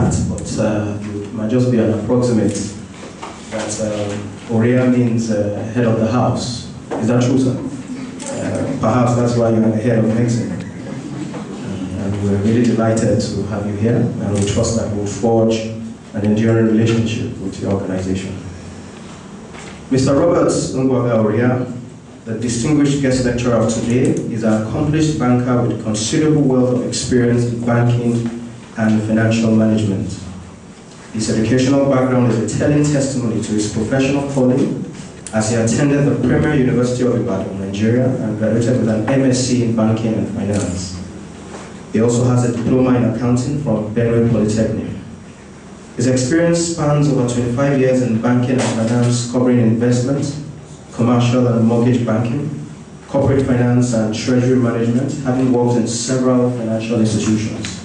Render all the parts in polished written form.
that, but it might just be an approximate that Oria means head of the house. Is that true, sir? Perhaps that's why you're the head of Nexim. And we're really delighted to have you here, and we trust that we'll forge an enduring relationship with your organization. Mr. Robert Ngwaga Oria, the distinguished guest lecturer of today, is an accomplished banker with considerable wealth of experience in banking and financial management. His educational background is a telling testimony to his professional calling, as he attended the Premier University of Ibadan, Nigeria, and graduated with an MSc in banking and finance. He also has a diploma in accounting from Benue Polytechnic. His experience spans over 25 years in banking and finance, covering investment, commercial and mortgage banking, corporate finance and treasury management, having worked in several financial institutions.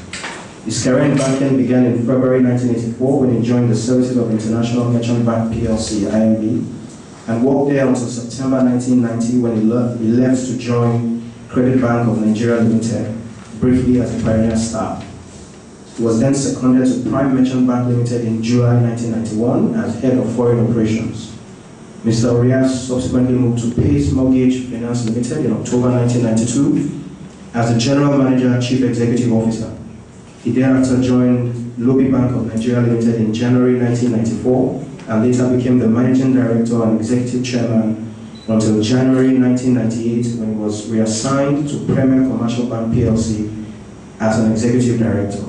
His career in banking began in February 1984 when he joined the services of International Merchant Bank PLC, IMB, and worked there until September 1990 when he left to join Credit Bank of Nigeria Limited, briefly as a pioneer staff. He was then seconded to Prime Merchant Bank Limited in July 1991 as head of foreign operations. Mr. Oria subsequently moved to Pace Mortgage Finance Limited in October 1992 as the General Manager and Chief Executive Officer. He thereafter joined Lobi Bank of Nigeria Limited in January 1994 and later became the Managing Director and Executive Chairman until January 1998 when he was reassigned to Premier Commercial Bank PLC as an Executive Director.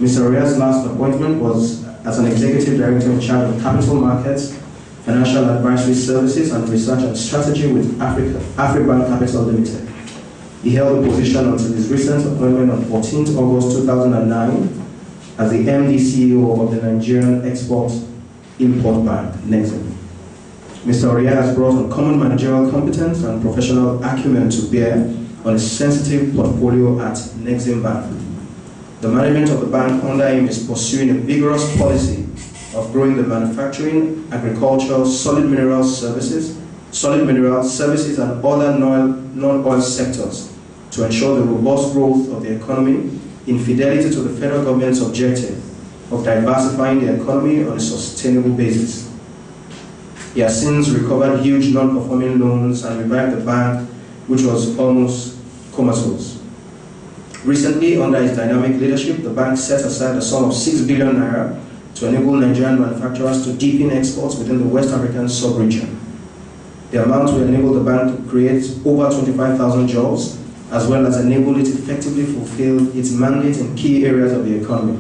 Mr. Oria's last appointment was as an Executive Director in charge of Capital Markets, Financial Advisory Services and Research and Strategy with Afribank Capital Limited. He held the position until his recent appointment on 14th August 2009 as the MD CEO of the Nigerian Export-Import Bank, Nexim. Mr. Oria has brought uncommon managerial competence and professional acumen to bear on a sensitive portfolio at Nexim Bank. The management of the bank under him is pursuing a vigorous policy of growing the manufacturing, agricultural, solid mineral services and other non-oil sectors to ensure the robust growth of the economy in fidelity to the federal government's objective of diversifying the economy on a sustainable basis. He has since recovered huge non-performing loans and revived the bank, which was almost comatose. Recently, under his dynamic leadership, the bank set aside a sum of 6 billion naira to enable Nigerian manufacturers to deepen exports within the West African sub-region. The amount will enable the bank to create over 25,000 jobs, as well as enable it to effectively fulfill its mandate in key areas of the economy.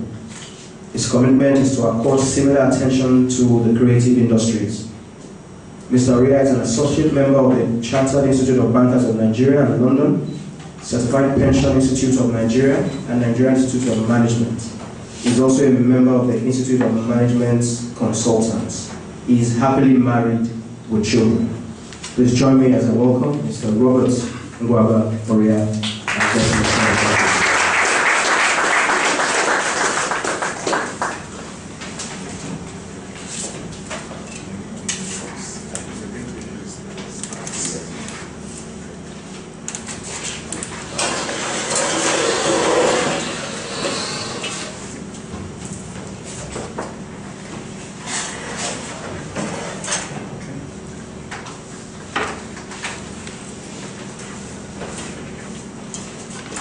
His commitment is to accord similar attention to the creative industries. Mr. Oria is an associate member of the Chartered Institute of Bankers of Nigeria and London, Certified Pension Institute of Nigeria, and Nigeria Institute of Management. He is also a member of the Institute of Management Consultants. He is happily married with children. Please join me as I welcome Mr. Robert Ngwaga Oria.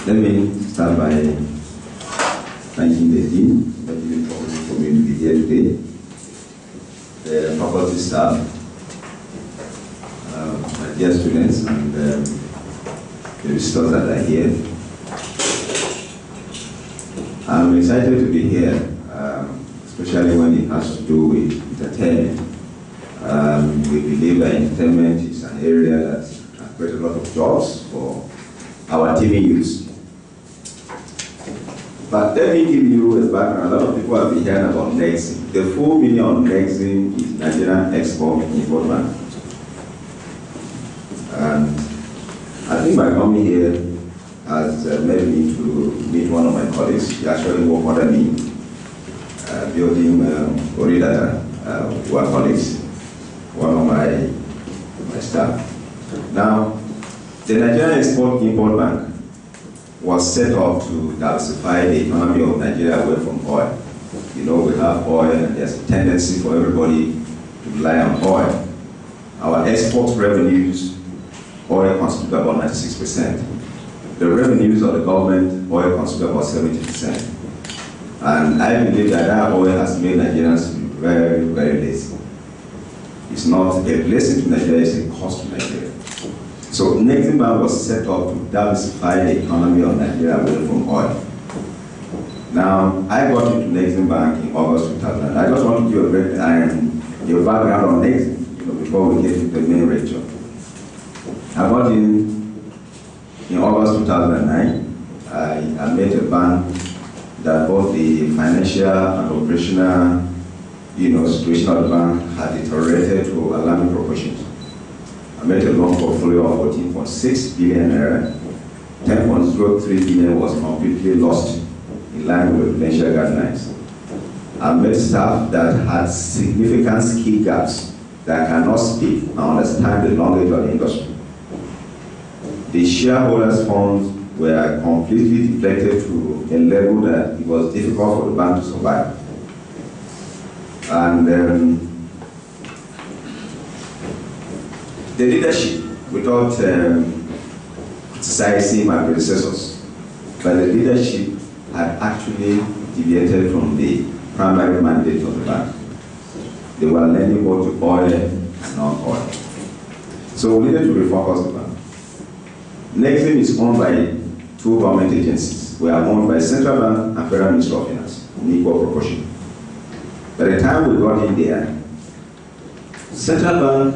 Let me start by thanking the dean for giving for me to be here today, the faculty staff, my dear students, and the visitors that are here. I'm excited to be here, especially when it has to do with entertainment. We believe that entertainment is an area that can create a lot of jobs for our TV youth. But let me give you a background. A lot of people have been hearing about Nexim. The full meaning of Nexim is Nigerian Export-Import Bank. And I think my coming here has led me to meet one of my colleagues. He actually worked under me, building Orida, who are colleagues, one of my staff. Now, the Nigerian Export-Import Bank was set up to diversify the economy of Nigeria away from oil. You know, we have oil, and there's a tendency for everybody to rely on oil. Our export revenues, oil constitute about 96%. The revenues of the government, oil constitute about 70%. And I believe that oil has made Nigerians very, very lazy. It's not a blessing to Nigeria, it's a cost to Nigeria. So Nexim Bank was set up to diversify the economy of Nigeria away from oil. Now, I got into Nexim Bank in August 2000. I just want to give a background on Nexim, before we get to the main lecture. I got in August 2009. I met a bank that both the financial and operational situation of the bank had deteriorated to alarming proportions. I made a loan portfolio of 14.6 billion naira. 10.03 billion was completely lost in line with prudential guidelines. I met staff that had significant skill gaps that cannot speak and understand the language of the industry. The shareholders' funds were completely depleted to a level that it was difficult for the bank to survive. And the leadership, without criticizing my predecessors, but the leadership had actually deviated from the primary mandate of the bank. They were lending both to oil and non-oil. So we needed to refocus the bank. Nexim is owned by two government agencies. We are owned by Central Bank and Federal Ministry of Finance in equal proportion. By the time we got in there, Central Bank,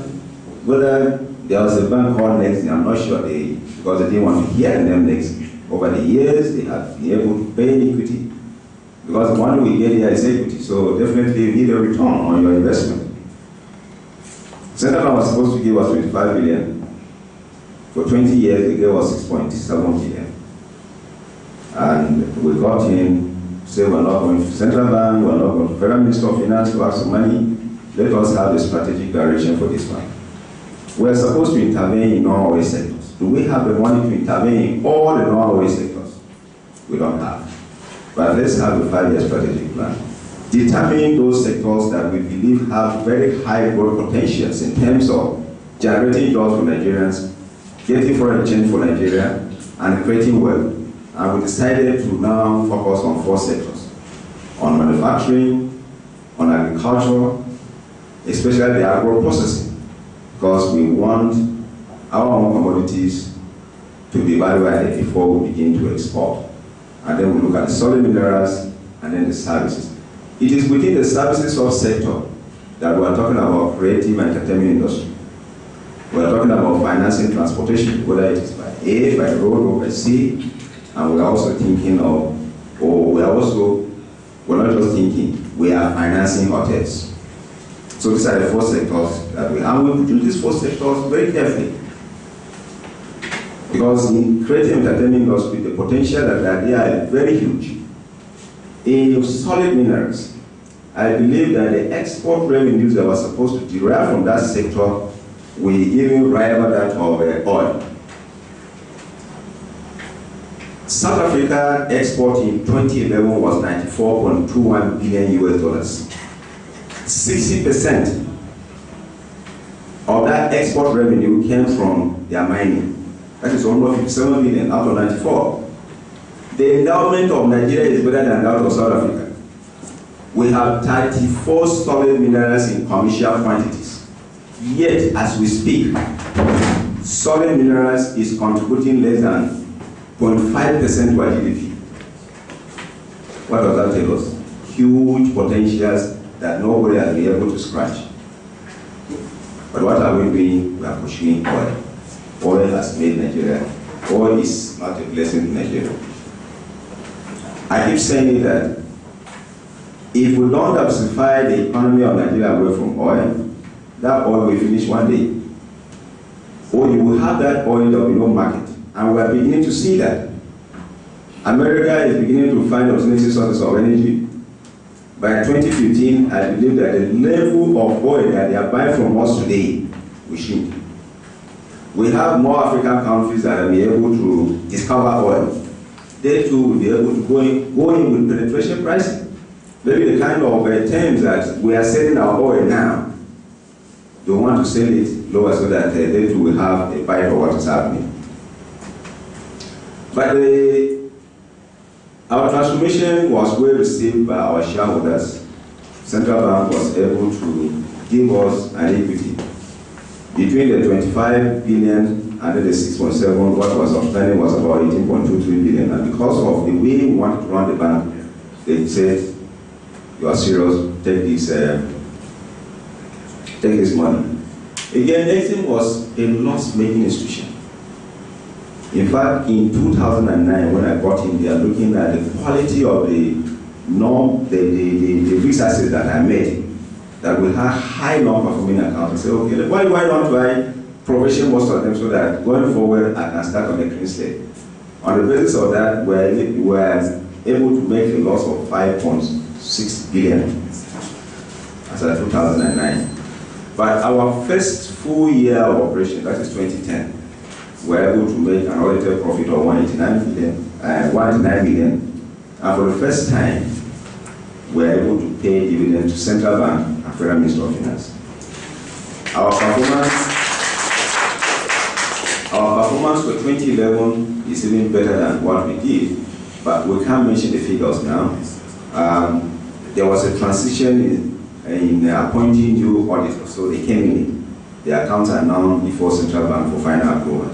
whether there was a bank called Nexim, I'm not sure, because they didn't want to hear the name Nexim. Over the years, they have been able to pay equity, because the money we get here is equity, so definitely you need a return on your investment. Central Bank was supposed to give us 25 billion. For 20 years, they gave us 6.7 billion. And we got in, say we're not going to Central Bank, we're not going to Federal Ministry of Finance to have some money. Let us have a strategic direction for this bank. We're supposed to intervene in non-oil sectors. Do we have the money to intervene in all the non-oil sectors? We don't have. But let's have a 5-year strategic plan. Determining those sectors that we believe have very high growth potentials in terms of generating jobs for Nigerians, getting foreign exchange for Nigeria, and creating wealth. And we decided to now focus on 4 sectors: on manufacturing, on agriculture, especially the agro-processing, because we want our own commodities to be value-added before we begin to export. And then we look at the solid minerals and then the services. It is within the services subsector that we are talking about creative and entertainment industry. We are talking about financing transportation, whether it is by air, by road, or by sea. And we are also thinking of, we're not just thinking, we are financing hotels. So these are the 4 sectors that we have. And we do these 4 sectors very carefully. Because in creative entertainment industry, the potential that they are very huge. In solid minerals, I believe that the export revenues that were supposed to derive from that sector will even rival that of oil. South Africa export in 2011 was $94.21 billion US. 60% of that export revenue came from their mining. That is almost 57 billion out of 94. The endowment of Nigeria is better than that of South Africa. We have 34 solid minerals in commercial quantities. Yet, as we speak, solid minerals is contributing less than 0.5% to our GDP. What does that tell us? Huge potentials that nobody has been able to scratch. But what are we doing? We are pushing oil. Oil has made Nigeria. Oil is not a blessing to Nigeria. I keep saying that if we don't diversify the economy of Nigeria away from oil, that oil will finish one day. Or you will have that oil, there will be no market. And we are beginning to see that. America is beginning to find alternative sources of energy. By 2015, I believe that the level of oil that they are buying from us today will shrink. We have more African countries that will be able to discover oil. They too will be able to go in with penetration pricing. maybe the kind of terms that we are selling our oil now, they want to sell it lower so that they too will have a bite of what is happening. But our transformation was well received by our shareholders. Central Bank was able to give us an equity. Between the 25 billion and the 6.7, what was outstanding was about 18.23 billion. And because of the way we wanted to run the bank, they said, you are serious, take this money. Again, Exim was a loss-making institution. In fact, in 2009, when I got in there, looking at the quality of the risk assets that I made, that we have high non-performing accounts, I said, okay, why don't I provision most of them so that going forward I can start on a clean slate? On the basis of that, we were able to make a loss of 5.6 billion as of 2009. But our first full year of operation, that is 2010, we were able to make an audited profit of 189 million. And for the first time, we were able to pay dividends to Central Bank and Federal Ministry of Finance. Our performance for 2011 is even better than what we did, but we can't mention the figures now. There was a transition in appointing new auditors, so they came in. The accounts are now before Central Bank for final approval.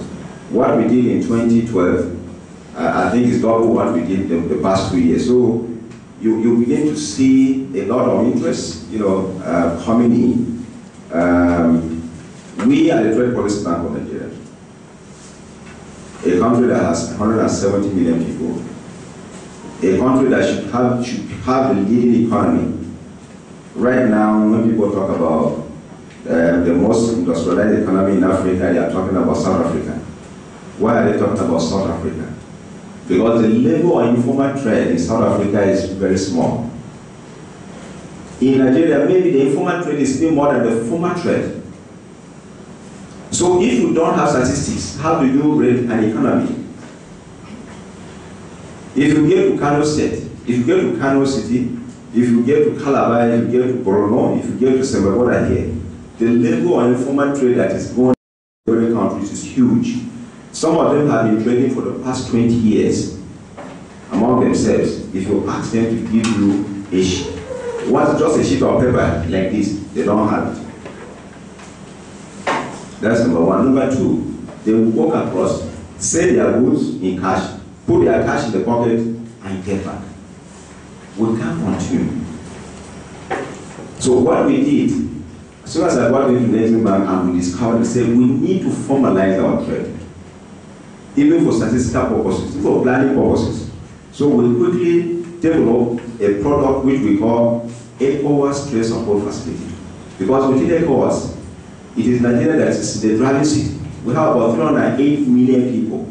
What we did in 2012, I think is double what we did the past 2 years. So you begin to see a lot of interest, coming in. We are the Trade Policy Bank of Nigeria, a country that has 170 million people, a country that should have the leading economy. Right now, when people talk about the most industrialized economy in Africa, they are talking about South Africa. Why are they talking about South Africa? Because the level of informal trade in South Africa is very small. In Nigeria, maybe the informal trade is still more than the formal trade. So if you don't have statistics, how do you rate an economy? If you get to Kano State, if you get to Kano City, if you get to Calabar, if you get to Borno, if you get to Sembabora here, the level of informal trade that is going on in various countries is huge. Some of them have been trading for the past 20 years among themselves. If you ask them to give you just a sheet of paper like this, they don't have it. That's number one. Number two, they will walk across, sell their goods in cash, put their cash in the pocket, and get back. We can't continue. So what we did, as soon as I got into the Exim Bank and we discovered, we said we need to formalize our trade, even for statistical purposes, even for planning purposes. So we quickly developed a product which we call ECOWAS Trade Support Facility. Because within ECOWAS, it is Nigeria that is the driving seat. We have about 308 million people.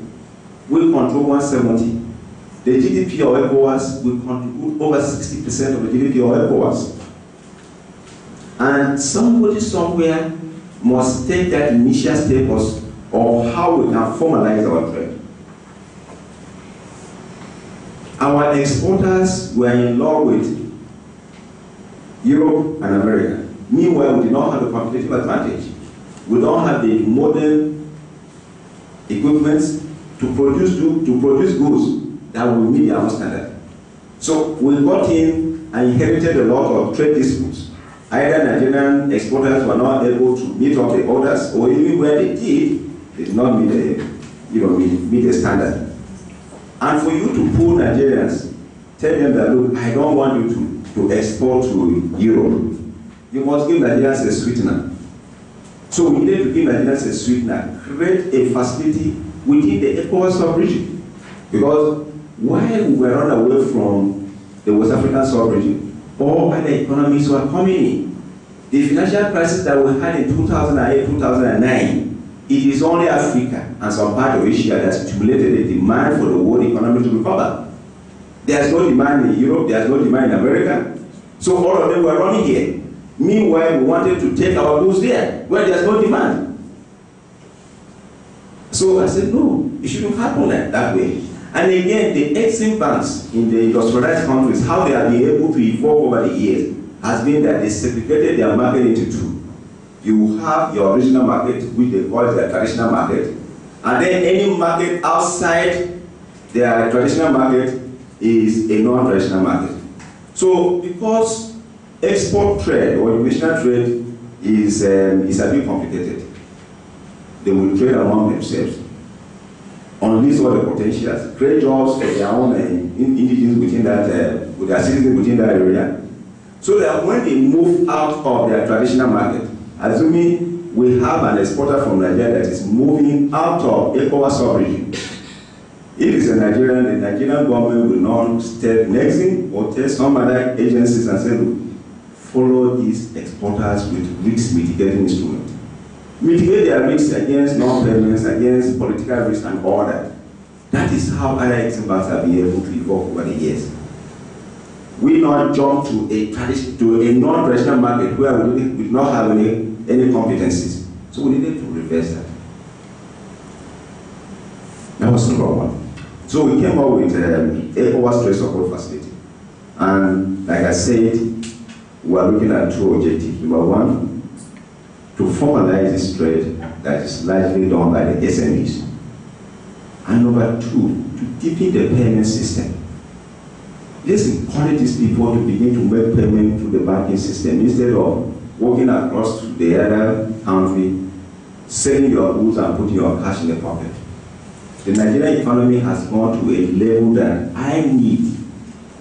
We control 170. The GDP of ECOWAS will contribute over 60% of the GDP of ECOWAS. And somebody somewhere must take that initial step of how we can formalize our trade. Our exporters were in love with Europe and America. Meanwhile, we did not have a competitive advantage. We don't have the modern equipment to produce goods that will meet their own standard. So we got in and inherited a lot of trade disputes. Either Nigerian exporters were not able to meet up the orders, or even where they did not meet the standard. And for you to pull Nigerians, tell them that, look, I don't want you to export to Europe. You must give Nigerians a sweetener. So we needed to give Nigerians a sweetener, create a facility within the ECOWAS sub-region. Because while we were run away from the West African sub-region, all other economies were coming in. The financial crisis that we had in 2008, 2009, it is only Africa and some part of Asia that stimulated the demand for the world economy to recover. There's no demand in Europe, there's no demand in America. So all of them were running here. Meanwhile, we wanted to take our goods there, where there's no demand. So I said, no, it shouldn't happen like that way. And again, the Exim banks in the industrialized countries, how they have been able to evolve over the years, has been that they segregated their market into two. You have your original market, which they call their traditional market, and then any market outside their traditional market is a non-traditional market. So because export trade or international trade is a bit complicated, they will trade among themselves, unleash all the potentials, create jobs for their own indigenous within that, with their citizens within that area, so that when they move out of their traditional market, assuming we have an exporter from Nigeria that is moving out of ECOWAS sub-region, if it's a Nigerian, the Nigerian government will not step Nexim or tell some other agencies and say, look, follow these exporters with risk mitigating instruments. Mitigate their risks against non-payments, against political risk and all that. That is how other Exim banks have been able to evolve over the years. We not jump to a non-traditional market where we did not have any competencies. So we needed to reverse that. That was number one. So we came up with ECOWAS Trade Support Facility. And like I said, we are looking at two objectives. Number one, to formalize this trade that is largely done by the SMEs. And number two, to deepen the payment system. Let's encourage these people to begin to make payment through the banking system instead of walking across to the other country, selling your goods and putting your cash in the pocket. The Nigerian economy has gone to a level that I need,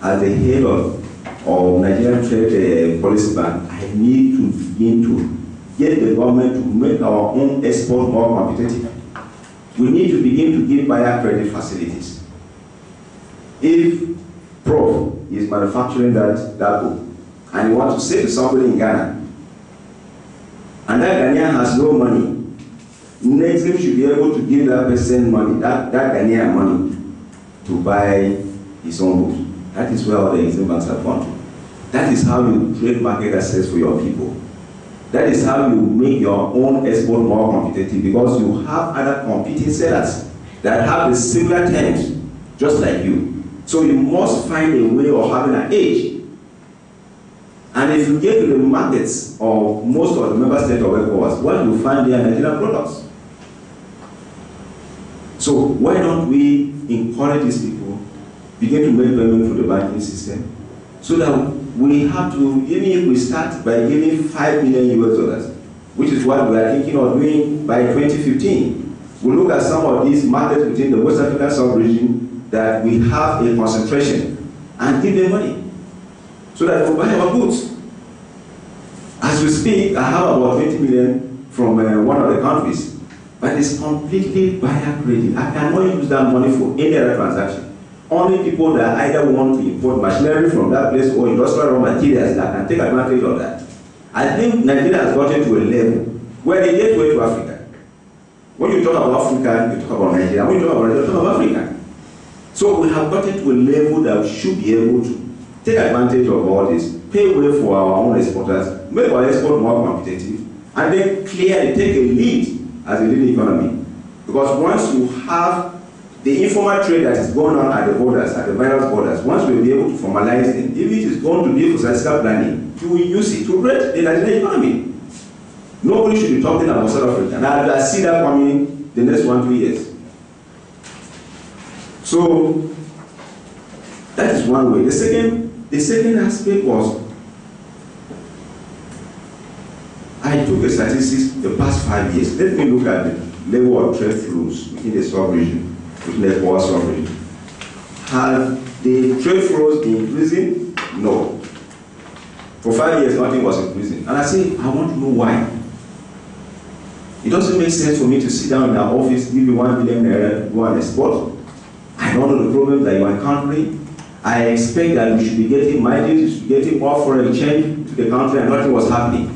as the head of Nigerian Trade Policy Bank, I need to begin to get the government to make our own export more competitive. We need to begin to give buyer credit facilities. If Prof is manufacturing that book, and he wants to say to somebody in Ghana, and that Ghanaian has no money, Nexim should be able to give that person money, that Ghanaian money, to buy his own books. That is where all the Exim banks have gone to. That is how you create market access for your people. That is how you make your own export more competitive, because you have other competing sellers that have the similar terms, just like you. So you must find a way of having an edge. And if you get to the markets of most of the member states of ECOWAS, what you find there are Nigerian products. So why don't we encourage these people, begin to make payment through the banking system, so that we have to, even if we start by giving $5 million US, which is what we are thinking of doing by 2015, we look at some of these markets within the West African sub-region that we have a concentration and give them money so that we buy our goods. As we speak, I have about 20 million from one of the countries, but it's completely buyer credit. I cannot use that money for any other transaction. Only people that either want to import machinery from that place or industrial raw materials that can take advantage of that. I think Nigeria has gotten to a level where they get way to Africa. When you talk about Africa, you talk about Nigeria. When you talk about Nigeria, you talk about Africa. So we have gotten to a level that we should be able to take advantage of all this, pay way for our own exporters, make our export more competitive, and then clearly take a lead as a leading economy. Because once you have the informal trade that is going on at the borders, at the various borders, once we'll be able to formalize it, if it is going to be for statistical planning, you will use it to create the Nigerian economy. Nobody should be talking about South Africa. And I see that coming the next 1-2 years. So that is one way. The second aspect was, I took the statistics the past 5 years. Let me look at the level of trade flows within the sub-region, within the ECOWAS sub-region. Have the trade flows been increasing? No. For 5 years, nothing was increasing. And I say, I want to know why. It doesn't make sense for me to sit down in our office, give you 1 billion naira, go and export. I don't know the problems that you are encountering. I expect that we should be getting mileage, we should be getting more foreign exchange to the country, and nothing was happening.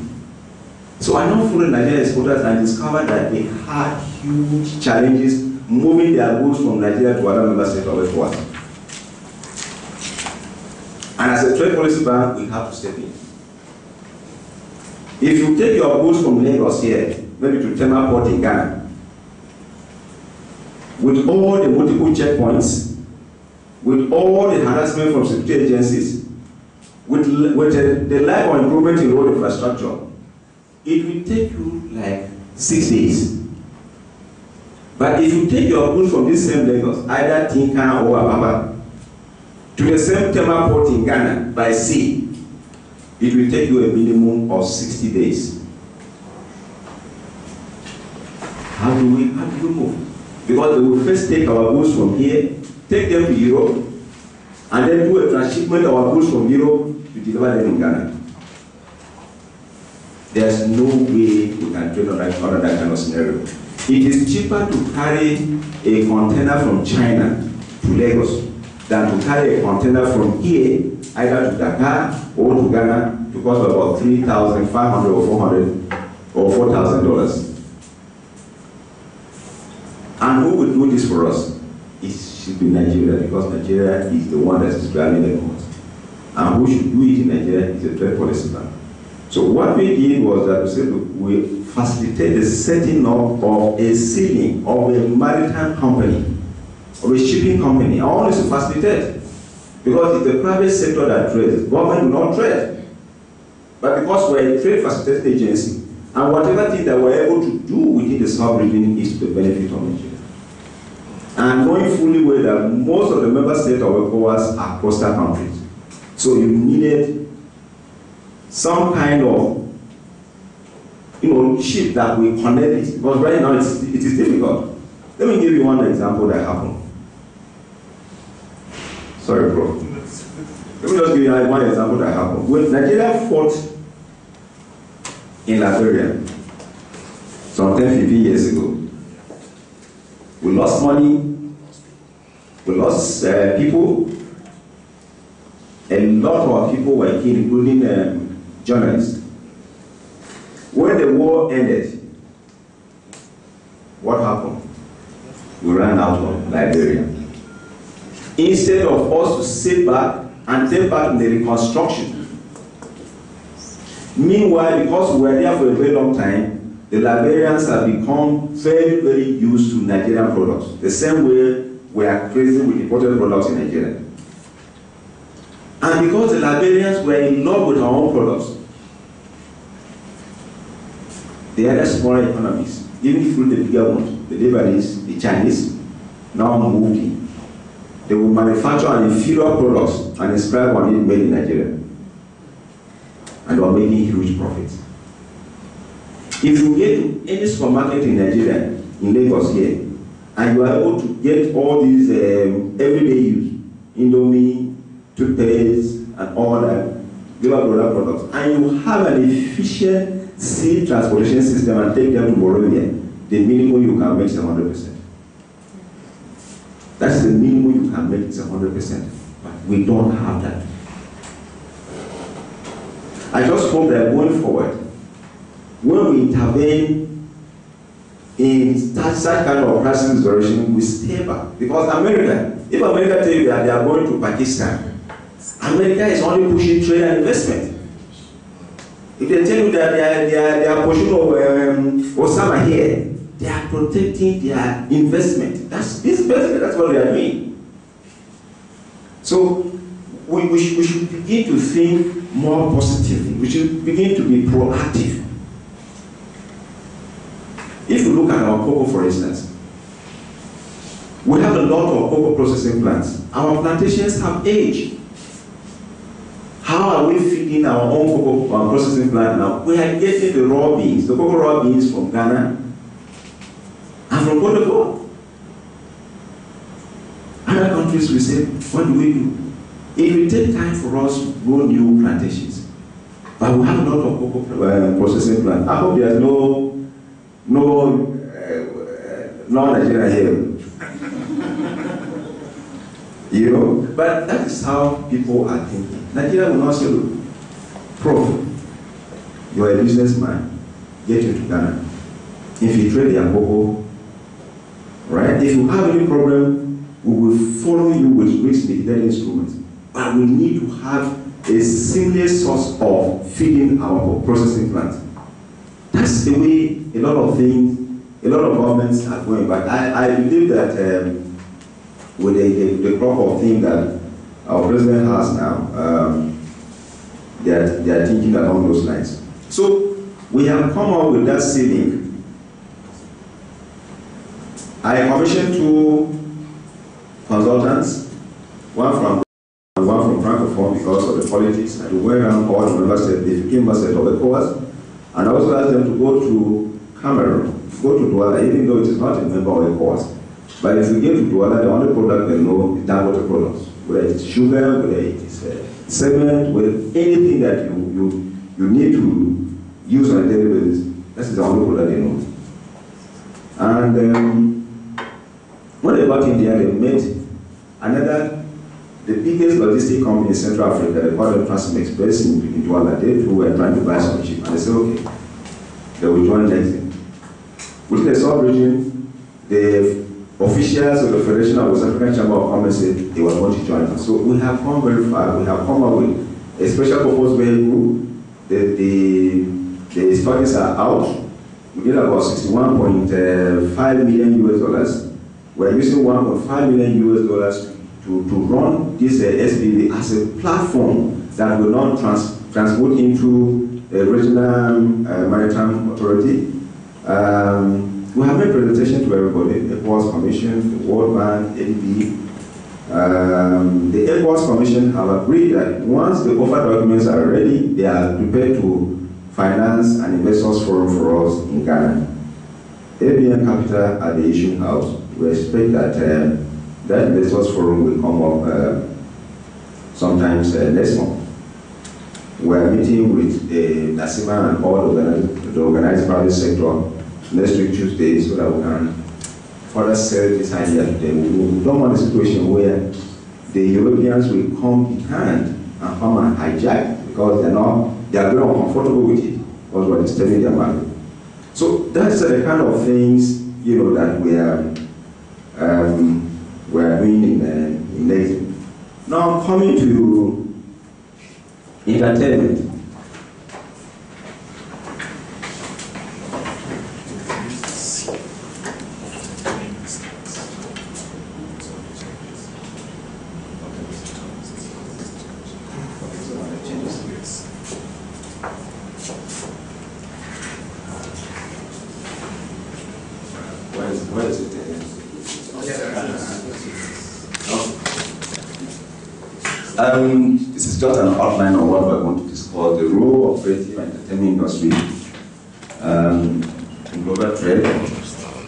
So I now followed Nigerian exporters and discovered that they had huge challenges moving their goods from Nigeria to other member states of ECOWAS. And as a trade policy bank, we have to step in. If you take your goods from Lagos here, maybe to Tema Port in Ghana, with all the multiple checkpoints with all the harassment from security agencies, with the lack of improvement in road infrastructure, it will take you like 6 days. But if you take your goods from this same Lagos, either Tinkan or Apapa, to the same Tema port in Ghana by sea, it will take you a minimum of 60 days. How do we move? Because we will first take our goods from here, take them to Europe, and then do a transshipment of our goods from Europe to deliver them in Ghana. There's no way we can trade on that kind of scenario. It is cheaper to carry a container from China to Lagos than to carry a container from here either to Dakar or to Ghana to cost about $3,500 or $400 or $4,000. And who will do this for us? It should be Nigeria, because Nigeria is the one that is driving the most. And who should do it in Nigeria is a trade policy plan. So what we did was that we said, look, we facilitate the setting up of a ceiling of a maritime company, of a shipping company. I want us to facilitate. Because it's the private sector that trades. Government will not trade. But because we're a trade facilitating agency, and whatever thing that we're able to do within the sub-region is to the benefit of Nigeria. And knowing fully well that most of the member states of ECOWAS are coastal countries. So you needed some kind of ship that will connect it. Because right now it is difficult. Let me give you one example that happened. Sorry, bro. Let me just give you one example that happened. When Nigeria fought in Liberia some 10-15 years ago, we lost money, we lost people. A lot of our people were killed, including journalists. When the war ended, what happened? We ran out of Liberia. Instead of us to sit back and take part in the reconstruction. Meanwhile, because we were there for a very long time, the Liberians have become very, very used to Nigerian products. The same way we are crazy with imported products in Nigeria. And because the Liberians were in love with our own products, the other smaller economies, even through the bigger ones, the Lebanese, the Chinese, now moved in. They will manufacture an inferior products and inscribe on it made in Nigeria. And they are making huge profits. If you get to any supermarket in Nigeria, in Lagos here, and you are able to get all these everyday use, Indomie, toothpaste, and all that, Global products, and you have an efficient sea transportation system and take them to Monrovia, the minimum you can make is 100%. That's the minimum you can make is 100%. But we don't have that. I just hope that going forward, when we intervene in such kind of crisis situation, we stay back. Because America, if America tell you that they are going to Pakistan, America is only pushing trade and investment. If they tell you that they are pushing Osama here, they are protecting their investment. That's what they are doing. So we should begin to think more positively. We should begin to be proactive. If you look at our cocoa, for instance, we have a lot of cocoa processing plants. Our plantations have aged. How are we feeding our own cocoa processing plant now? We are getting the raw beans, the cocoa raw beans from Ghana and from Cote d'Ivoire. Other countries will say, what do we do? It will take time for us to grow new plantations. But we have a lot of cocoa processing plants. I hope there's no Nigeria here. You know, but that is how people are thinking. Nigeria will not say, look, Prof, you are a businessman, get into Ghana. Infiltrate their cocoa, right? If you have any problem, we will follow you with risk mitigating instruments. But we need to have a seamless source of feeding our processing plant. That's the way a lot of things, a lot of governments are going. But I believe that with the crop of things that our president has now, they are thinking along those lines. So we have come up with that ceiling. I commissioned 2 consultants, one from Francophone because of the politics, and we went around all the member states. They became members of ECOWAS, and I also asked them to go to Cameroon, go to Douala, even though it is not a member of ECOWAS. But if we get to Douala, the only product they know is Dangote products, whether it's sugar, whether it is cement, with anything that you need to use on a daily basis. This is the only product they know. And when they got in there, they met the biggest logistic company in Central Africa. They called them Transmex, based in Douala. They too were trying to buy some ship, and they said, okay, they will join Nexim. Within the sub-region, the officials of the Federation of West African Chamber of Commerce said they were going to join us. So we have come very far. We have come up with a special purpose vehicle. The studies are out. We did about $61.5 million. We're using $1.5 million to run this SPV as a platform that will not transport into a regional maritime authority. We have made presentation to everybody, the ECOWAS Commission, the World Bank, ADB. The ECOWAS Commission have agreed that once the offer documents are ready, they are prepared to finance an investors forum for us in Ghana. ABN Capital at the issuing house. We expect that that investors forum will come up sometimes next month. We are meeting with NACIMA and all the organized private sector next week Tuesday, so that we can further sell this idea to them. We don't want a situation where the Europeans will come behind and come and hijack because they are very uncomfortable with it because we're disturbing their market. So that's the kind of things that we are doing in Nexim. Now coming to entertainment. Where is it? This is just an outline of what we're going to discuss, the role of creative and entertainment industry in global trade,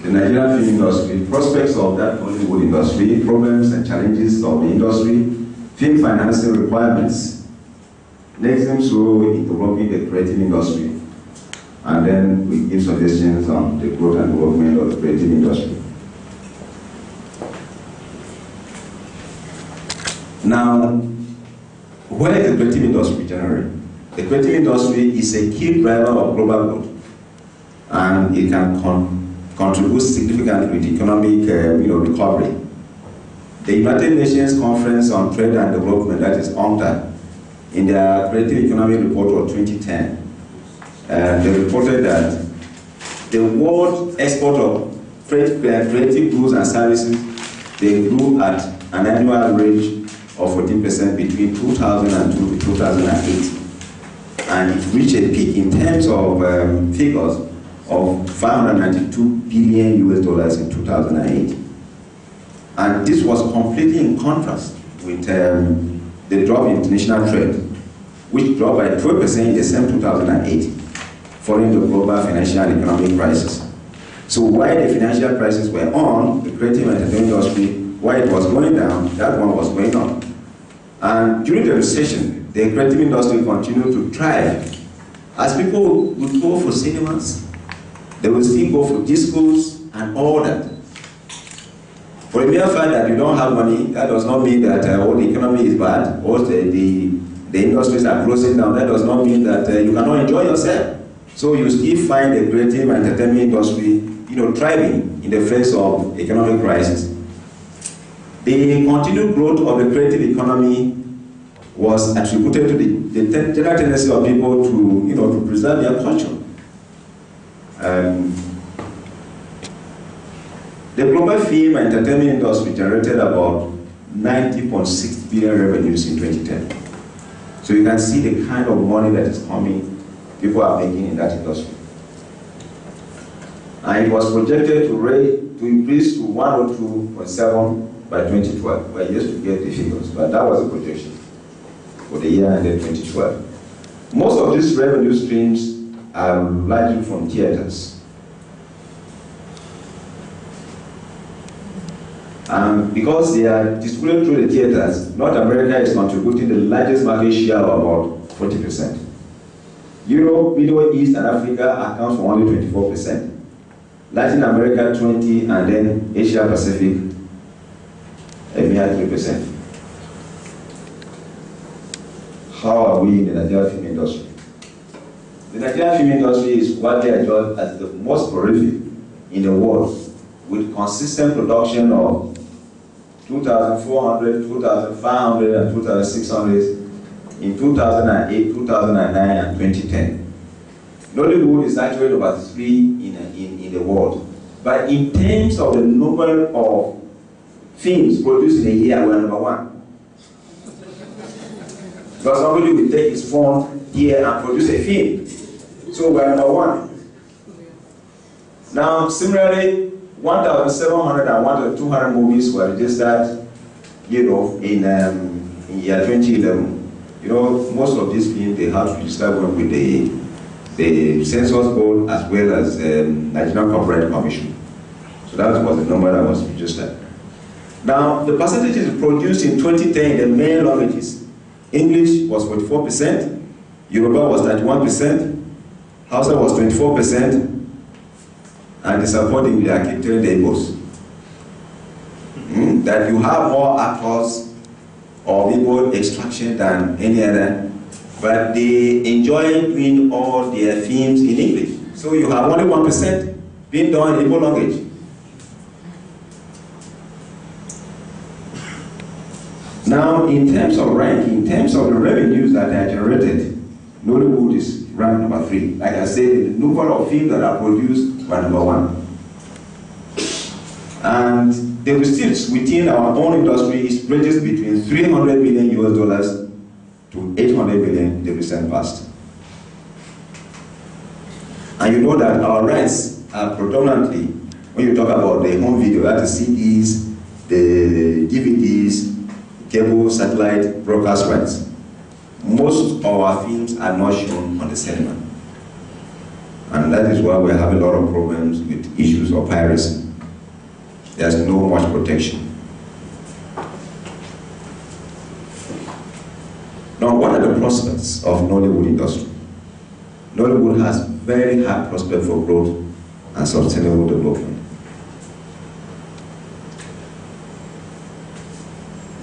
the Nigerian film industry, prospects of that Hollywood industry, problems and challenges of the industry, film financing requirements, Nexim's role in developing the creative industry, and then we give suggestions on the growth and development of the creative industry. Now, where is the creative industry generally? The creative industry is a key driver of global growth, and it can contribute significantly to economic recovery. The United Nations Conference on Trade and Development, that is UNCTAD, in their Creative Economy Report of 2010, they reported that the world export of creative goods and services, they grew at an annual average of 14% between 2002 to 2008. And it reached a peak in terms of figures of $592 billion in 2008. And this was completely in contrast with the drop in international trade, which dropped by 12% in the same 2008, following the global financial and economic crisis. So while the financial crisis were on, the creative and entertainment industry, while it was going down, that one was going up. And during the recession, the creative industry continued to thrive. As people would go for cinemas, they would still go for discos and all that. For a mere fact that you don't have money, that does not mean that the economy is bad, or the industries are closing down. That does not mean that you cannot enjoy yourself. So you still find the creative and entertainment industry, thriving in the face of economic crisis. The continued growth of the creative economy was attributed to the general tendency of people to preserve their culture. The global film and entertainment industry generated about 90.6 billion revenues in 2010. So you can see the kind of money that is coming, people are making in that industry. And it was projected to increase to 102.7 by 2012. We're yet to get the figures, but that was the projection for the year ended 2012. Most of these revenue streams are largely from theaters. Because they are distributed through the theaters, North America is contributing the largest market share of about 40%. Europe, Middle East, and Africa accounts for only 24%. Latin America 20%, and then Asia Pacific a mere 3%. How are we in the Nigerian film industry? The Nigerian film industry is widely adjudged as the most prolific in the world, with consistent production of 2,400, 2,500, and 2,600 in 2008, 2009, and 2010. Nollywood is actually number 3 in the world. But in terms of the number of films produced in a year, we're number 1. Because somebody will take his phone here and produce a film. So we're number 1. Now, similarly, 1,700 and 1,200 movies were registered, in year 2011. Most of these films, they have to register with the Census Board as well as Nigerian Copyright Commission. So that was the number that was registered. Now, the percentages produced in 2010 in the main languages. English was 44%, Yoruba was 91%, Hausa was 24%, and disappointingly, I keep telling the Igbos that you have more actors of Igbo extraction than any other, but they enjoy doing all their films in English. So you have only 1% being done in Igbo language. Now, in terms of ranking, in terms of the revenues that are generated, Nollywood is ranked number 3. Like I said, the number of films that are produced were number 1. And the receipts within our own industry is ranges between $300 million to 800 million in the recent past. And you know that our rights are predominantly, when you talk about the home video, that is CDs, the DVDs, cable, satellite, broadcast rights. Most of our films are not shown on the cinema. And that is why we're having a lot of problems with issues of piracy. There's no much protection. Now, what are the prospects of Nollywood industry? Nollywood has very high prospect for growth and sustainable development.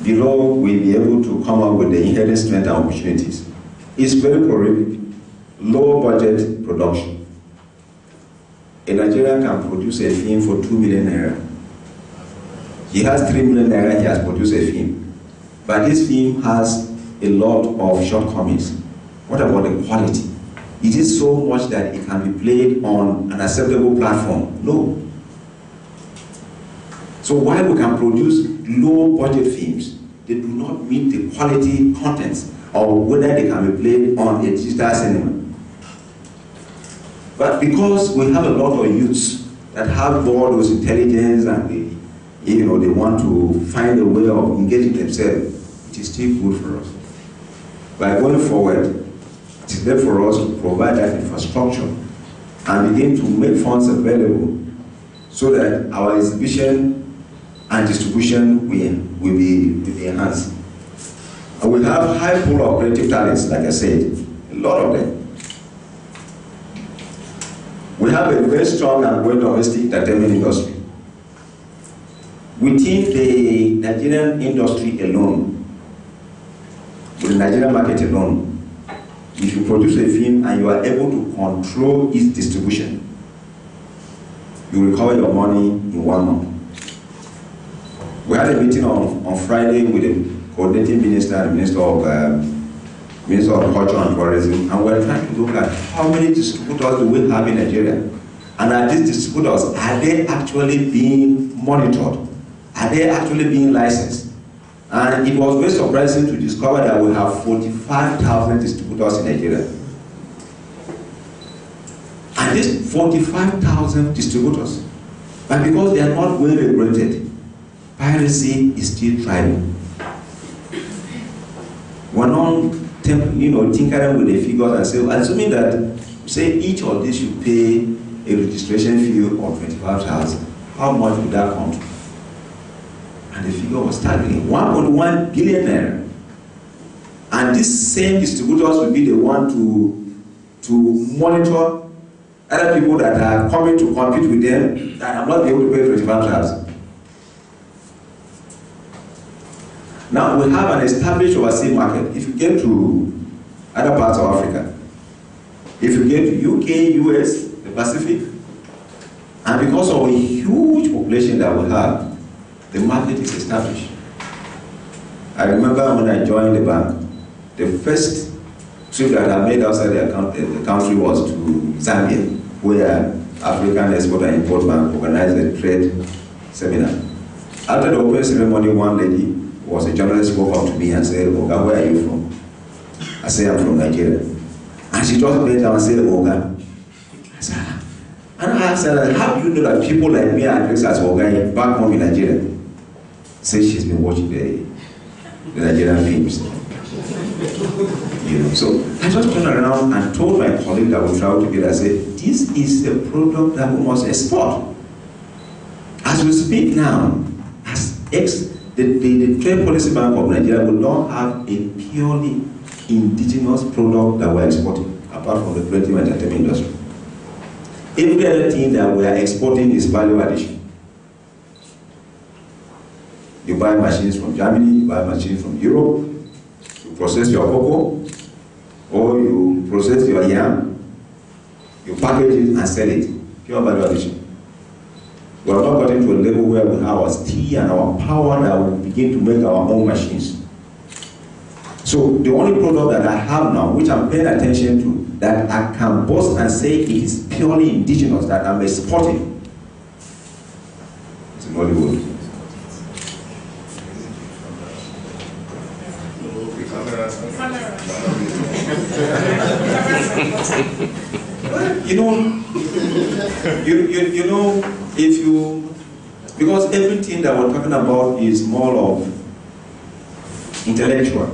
Below, we'll be able to come up with the inherent strength and opportunities. It's very prolific, low budget production. A Nigerian can produce a film for 2 million naira. He has 3 million naira, he has produced a film. But this film has a lot of shortcomings. What about the quality? Is it so much that it can be played on an acceptable platform? No. So while we can produce low budget films, they do not meet the quality contents or whether they can be played on a digital cinema. But because we have a lot of youths that have all those intelligence and they want to find a way of engaging themselves, it is still good for us. By going forward, it is there for us to provide that infrastructure and begin to make funds available so that our exhibition and distribution will be enhanced. And we have high pool of creative talents, like I said, a lot of them. We have a very strong and growing domestic entertainment industry. Within the Nigerian industry alone, with the Nigerian market alone, if you produce a film and you are able to control its distribution, you will recover your money in 1 month. We had a meeting on Friday with the coordinating minister and the Minister of Culture and Tourism, and we're trying to look at how many distributors do we have in Nigeria. And are these distributors, are they actually being monitored? Are they actually being licensed? And it was very surprising to discover that we have 45,000 distributors in Nigeria. And these 45,000 distributors, but because they are not well regulated, piracy is still thriving. We're not tinkering with the figures and say, assuming that, say, each of these should pay a registration fee of 25,000, how much would that come to? And the figure was staggering, 1.1 billion naira. And these same distributors will be the one to monitor other people that are coming to compete with them that are not able to pay 25,000. Now we have an established overseas market. If you get to other parts of Africa, if you get to UK, US, the Pacific, and because of a huge population that we have, the market is established. I remember when I joined the bank, the first trip that I made outside the country was to Zambia, where African Export and Import Bank organized a trade seminar. After the opening ceremony, one lady was a journalist who came to me and said, "Oga, where are you from?" I said, "I'm from Nigeria." And she just bent down and said, "Oga." I said, and I asked her, "How do you know that people like me are addressed as Oga back home in Nigeria?" Said she's been watching the Nigerian films. So I just turned around and told my colleague that we travel together, I said, this is a product that we must export. As we speak now, the Trade Policy Bank of Nigeria will not have a purely indigenous product that we're exporting, apart from the creative and entertainment industry. Every other thing that we are exporting is value addition. You buy machines from Germany, you buy machines from Europe, you process your cocoa, or you process your yam, you package it and sell it. Pure value addition. We have not gotten to a level where we have our steel and our power that will begin to make our own machines. So the only product that I have now, which I'm paying attention to, that I can boast and say it is purely indigenous, that I'm exporting, it's in Hollywood. Because everything that we're talking about is more of intellectual.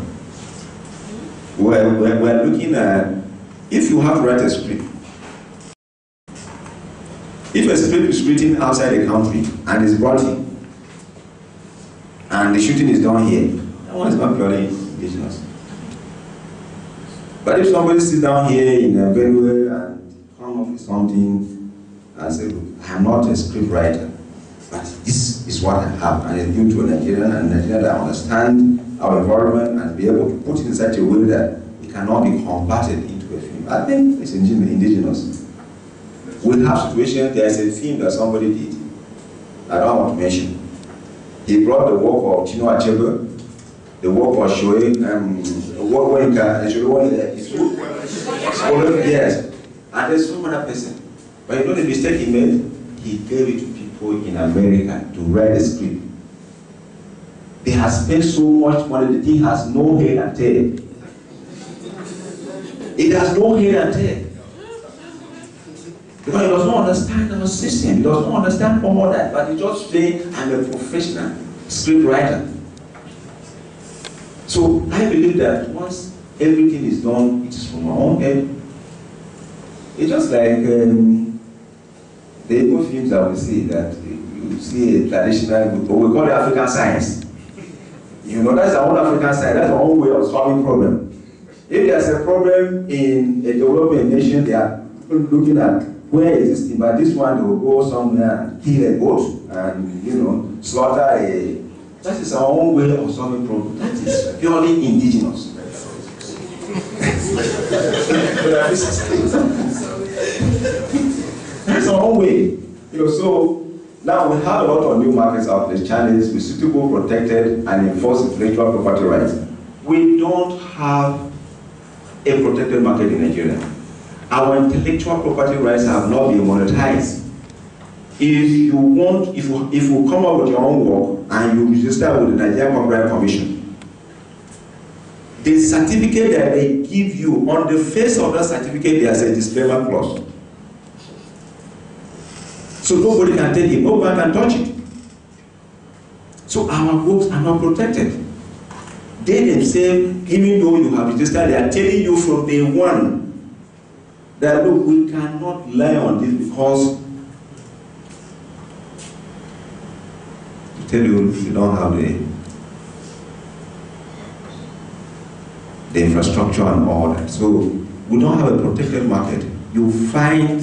We're looking at, if you have to write a script, if a script is written outside the country and is brought in, and the shooting is done here, that one is not purely indigenous. But if somebody sits down here in Benue and come up with something and say, I'm not a script writer, but this is what I have, and it's due to a Nigerian and Nigerian that understand our environment and be able to put it in such a way that it cannot be converted into a film. I think it's indigenous. We have situations, there's a film that somebody did, I don't want to mention. He brought the work of Chinua Achebe, the work of Shoei, yes, and there's some other person. But you know the mistake he made? He gave it to people in America to write the script. They have spent so much money, the thing has no head and tail. It has no head and tail. Because he does not understand our system, he does not understand all that, but he just saying, I'm a professional script writer. So I believe that once everything is done, it is from our own head. It's just like the Igbo films that we see, that you see a traditional, we call it African science. You know, that's our own African science, that's our own way of solving problems. If there's a problem in a developing nation, they are looking at where is this thing, but this one they will go somewhere and kill a goat and, slaughter a. That is our own way of solving problems. That is purely indigenous. That's our own way. So now we have a lot of new markets out there, Chinese with suitable, protected, and enforced intellectual property rights. We don't have a protected market in Nigeria. our intellectual property rights have not been monetized. If you come up with your own work and you register with the Nigerian Copyright Commission, the certificate that they give you, on the face of that certificate, there's a disclaimer clause. So nobody can take it, nobody can touch it. So our works are not protected. They themselves, even though you have registered, they are telling you from day one that look, we cannot rely on this because to tell you don't have the infrastructure and all that. So we don't have a protected market. You find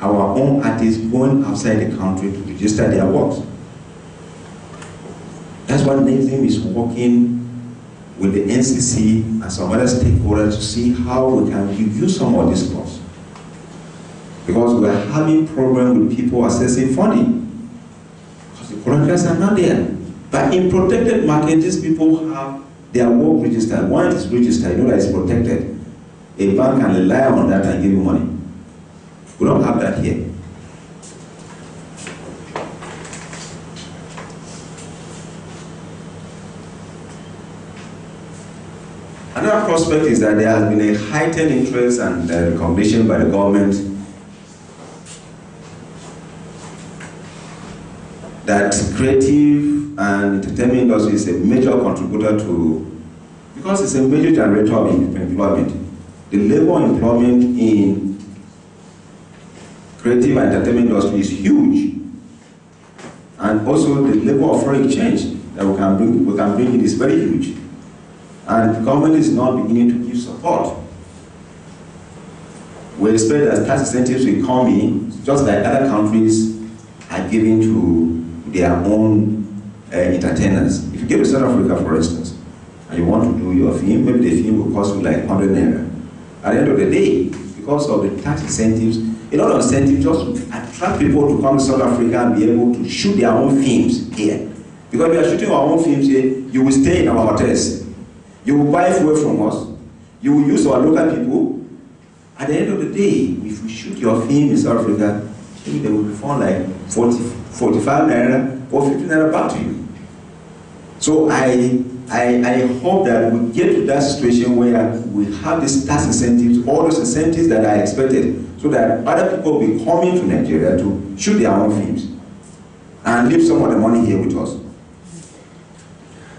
our own artists going outside the country to register their works. That's why NEXIM is working with the NCC and some other stakeholders to see how we can review some of these laws. Because we are having problems with people accessing funding. Because the volunteers are not there. But in protected market, these people have their work registered. Once it's registered, you know that it's protected. A bank can rely on that and give you money. We don't have that here. Another prospect is that there has been a heightened interest and recognition by the government that creative and entertainment industry is a major contributor to, because it's a major generator of employment. The labor employment in creative and entertainment industry is huge. And also the labor of foreign exchange that we can bring in is very huge. And the government is now beginning to give support. We expect that tax incentives will come in, just like other countries are giving to their own entertainers. If you go to South Africa, for instance, and you want to do your film, maybe the film will cost you like 100 naira. At the end of the day, because of the tax incentives, a lot of incentives just to attract people to come to South Africa and be able to shoot their own films here. Because we are shooting our own films here, you will stay in our hotels. You will buy fuel from us. You will use our local people. At the end of the day, if we shoot your film in South Africa, maybe they will refund like 45 naira or 50 naira back to you. So I hope that we get to that situation where we have these tax incentives, all those incentives that are expected, so that other people will be coming to Nigeria to shoot their own films and leave some of the money here with us.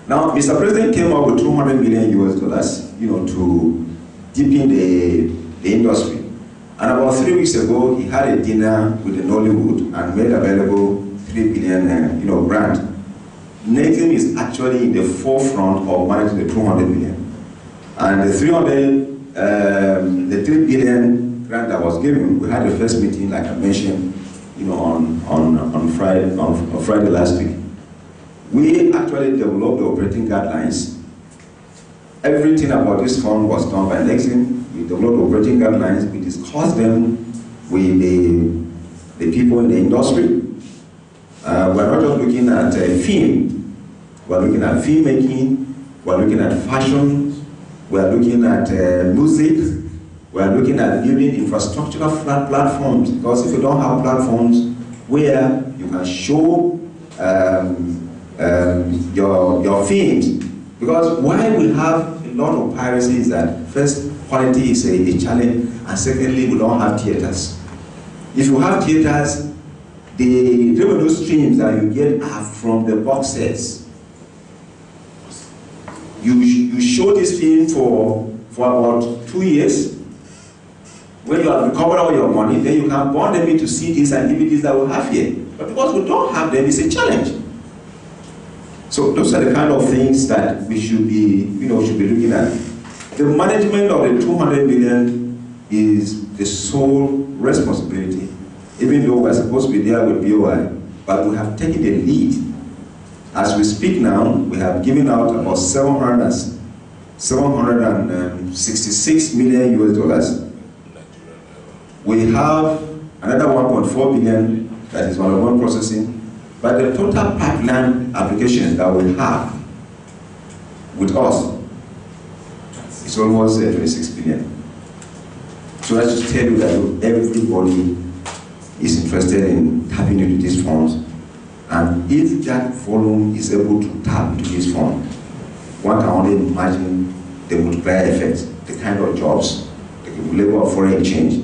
Now, Mr. President came up with $200 million US, to deepen the industry. And about 3 weeks ago, he had a dinner with the Nollywood and made available $3 billion, grant. NEXIM is actually in the forefront of managing the $200 million. And the $3 billion grant that was given, we had the first meeting, like I mentioned, on Friday last week. We actually developed the operating guidelines. Everything about this fund was done by NEXIM. We developed operating guidelines. We discussed them with the people in the industry. We're not just looking at film. We're looking at filmmaking. We're looking at fashion. We're looking at music. We're looking at building infrastructural platforms. Because if you don't have platforms where you can show your films, because why we have a lot of piracy is that first, quality is a challenge, and secondly, we don't have theaters. If you have theaters, the revenue streams that you get are from the box sets. You show this film for about 2 years. When you have recovered all your money, then you can burn them into CDs and DVDs that we have here. But because we don't have them, it's a challenge. So those are the kind of things that we should be looking at. The management of the $200 million is the sole responsibility, even though we're supposed to be there with BOI, but we have taken the lead. As we speak now, we have given out about $766 million US. We have another 1.4 billion that is on processing. But the total pipeline applications that we have with us is almost 26 billion. So that's to tell you that look, everybody is interested in tapping into these funds, and if that volume is able to tap into these funds, one can only imagine the multiplier effect, the kind of jobs, the level of foreign exchange,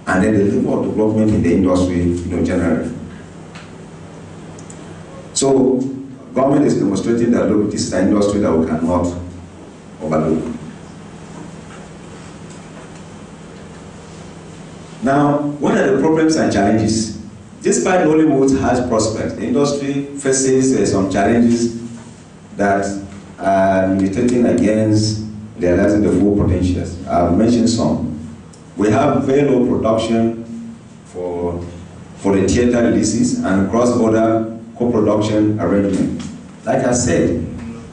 and then the level of development in the industry, generally. So, government is demonstrating that, look, this is an industry that we cannot overlook. Now, what are the problems and challenges? Despite Nollywood has prospects, the industry faces some challenges that are militating against realizing the full potentials. I've mentioned some. We have very low production for the theater releases and cross-border co-production arrangement. Like I said,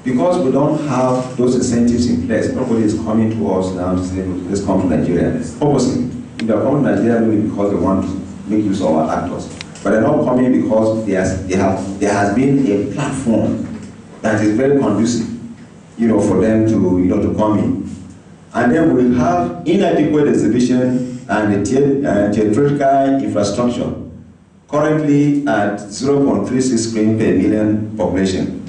because we don't have those incentives in place, nobody is coming to us now to say, let's come to Nigeria. Obviously, if they're coming to Nigeria, maybe because they want to make use of our actors. But they're not coming because there has been a platform that is very conducive, for them to come in. And then we have inadequate exhibition and theatrical infrastructure, currently at 0.36 screens per million population.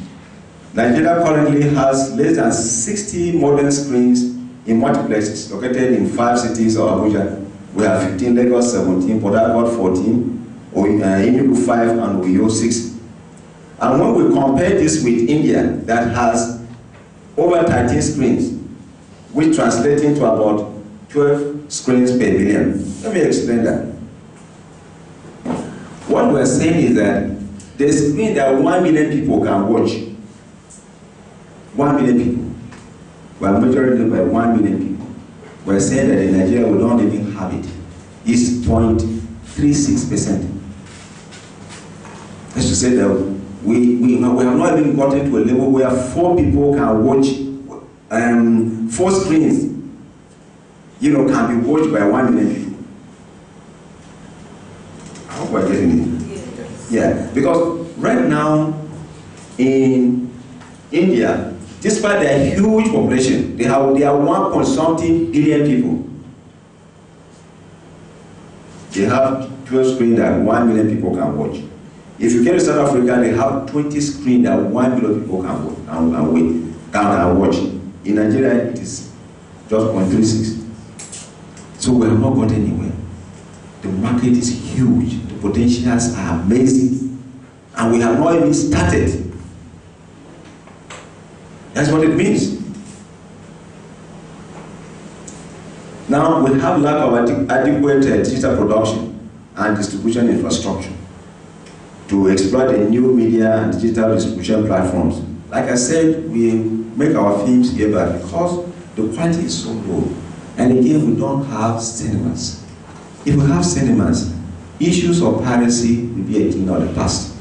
Nigeria currently has less than 60 modern screens in multiplexes located in 5 cities of Abuja. We have 15, Lagos 17, Port Harcourt 14, Enugu 5, and Uyo 6. And when we compare this with India, that has over 13 screens, which translates into about 12 screens per billion. Let me explain that. What we're saying is that the screen that 1 million people can watch, 1 million people, we are measuring it by 1 million people. We're saying that in Nigeria we don't even have it. It's 0.36%. That's to say that we have not even gotten to a level where 4 people can watch 4 screens, can be watched by 1 million people. I hope we're getting it. Yes. Yeah, because right now in India, despite their huge population, they are 1.something billion people. They have 12 screens that 1 million people can watch. If you get to South Africa, they have 20 screens that 1 million people can watch. In Nigeria, it is just 0.36. So we have not got anywhere. The market is huge. The potentials are amazing. And we have not even started. That's what it means. Now, we have lack of adequate digital production and distribution infrastructure to exploit the new media and digital distribution platforms. Like I said, we make our films here, but because the quality is so low, and again, we don't have cinemas. If we have cinemas, issues of piracy will be a thing of the past.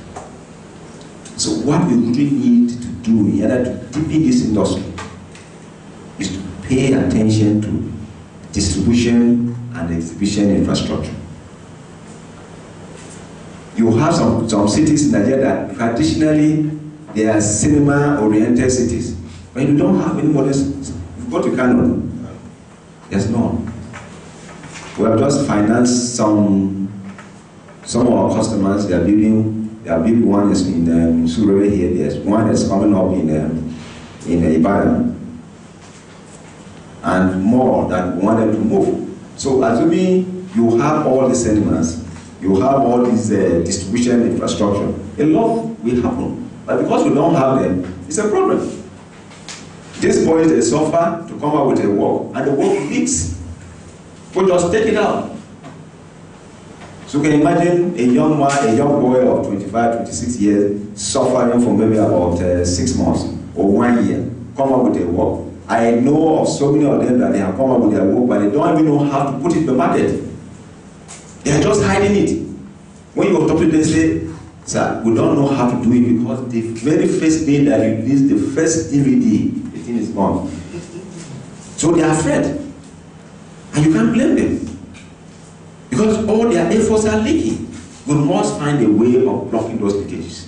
So what we really need to do in order to deepen this industry is to pay attention to distribution and exhibition infrastructure. You have some cities in Nigeria that traditionally they are cinema-oriented cities, but you don't have any modern. You go to Kano, there's none. We have just financed some of our customers. They are building one is in Surrey here. There's one that's coming up in Ibadan, and more that we want them to move. So assuming you have all the cinemas, you have all this distribution infrastructure, a lot will happen. But because we don't have them, it's a problem. These boys, they suffer to come up with a work, and the work leaks. We just take it out. So you can imagine a young boy of 25, 26 years suffering for maybe about 6 months or 1 year, come up with a work. I know of so many of them that they have come up with their work, but they don't even know how to put it in the market. They are just hiding it. When you talk to them, they say, sir, we don't know how to do it because the very first day that you release the first DVD, the thing is gone. So they are afraid. And you can't blame them. Because all their efforts are leaking. We must find a way of blocking those leakages.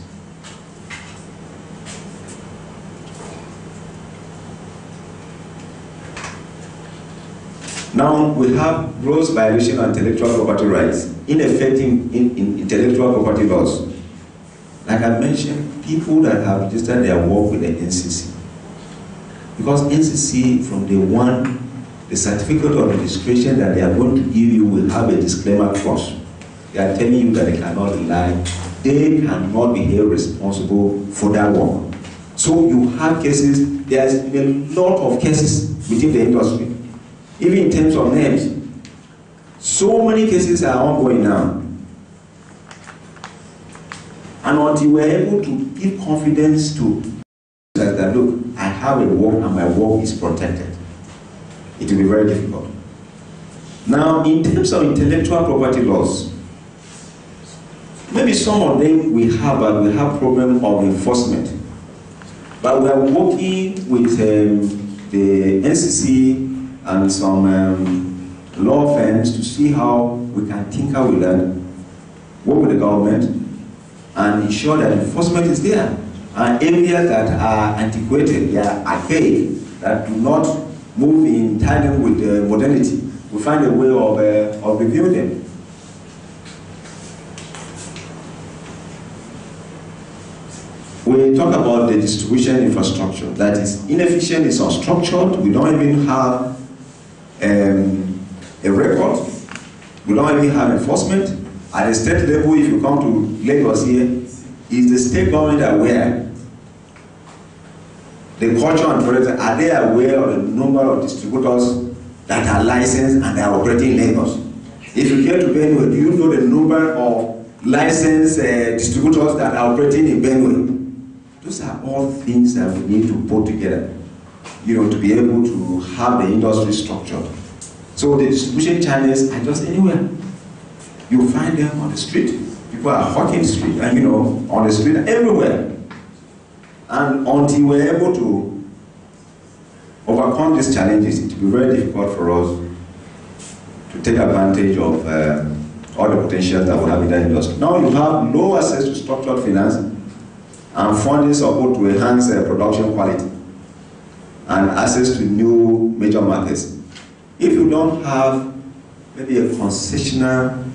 Now we have gross violation of intellectual property rights, ineffective in intellectual property laws. Like I mentioned, people that have registered their work with the NCC. Because NCC, from day one, the certificate of registration that they are going to give you will have a disclaimer clause. They are telling you that they cannot lie. They cannot be held responsible for that work. So you have cases, there's been a lot of cases within the industry, even in terms of names. So many cases are ongoing now. And until we're able to give confidence to that, look, I have a work and my work is protected, it will be very difficult. Now, in terms of intellectual property laws, maybe some of them we have problem of enforcement. But we are working with the NCC and some law firms to see how we can tinker with that, work with the government, and ensure that enforcement is there. And areas that are antiquated, they are archaic, that do not move in tandem with modernity, we find a way of reviewing them. We talk about the distribution infrastructure that is inefficient, it's unstructured, we don't even have a record, we don't even have enforcement. At the state level, if you come to Lagos here, is the state government aware? The culture and tourism, are they aware of the number of distributors that are licensed and are operating in Lagos? If you get to Benue, do you know the number of licensed distributors that are operating in Benue? Those are all things that we need to put together, to be able to have the industry structured. So the distribution channels are just anywhere. You find them on the street. People are hawking the street, and on the street, everywhere. And until we're able to overcome these challenges, it will be very difficult for us to take advantage of all the potential that we have in that industry. Now you have low access to structured finance and funding support to enhance production quality and access to new major markets. If you don't have maybe a concessional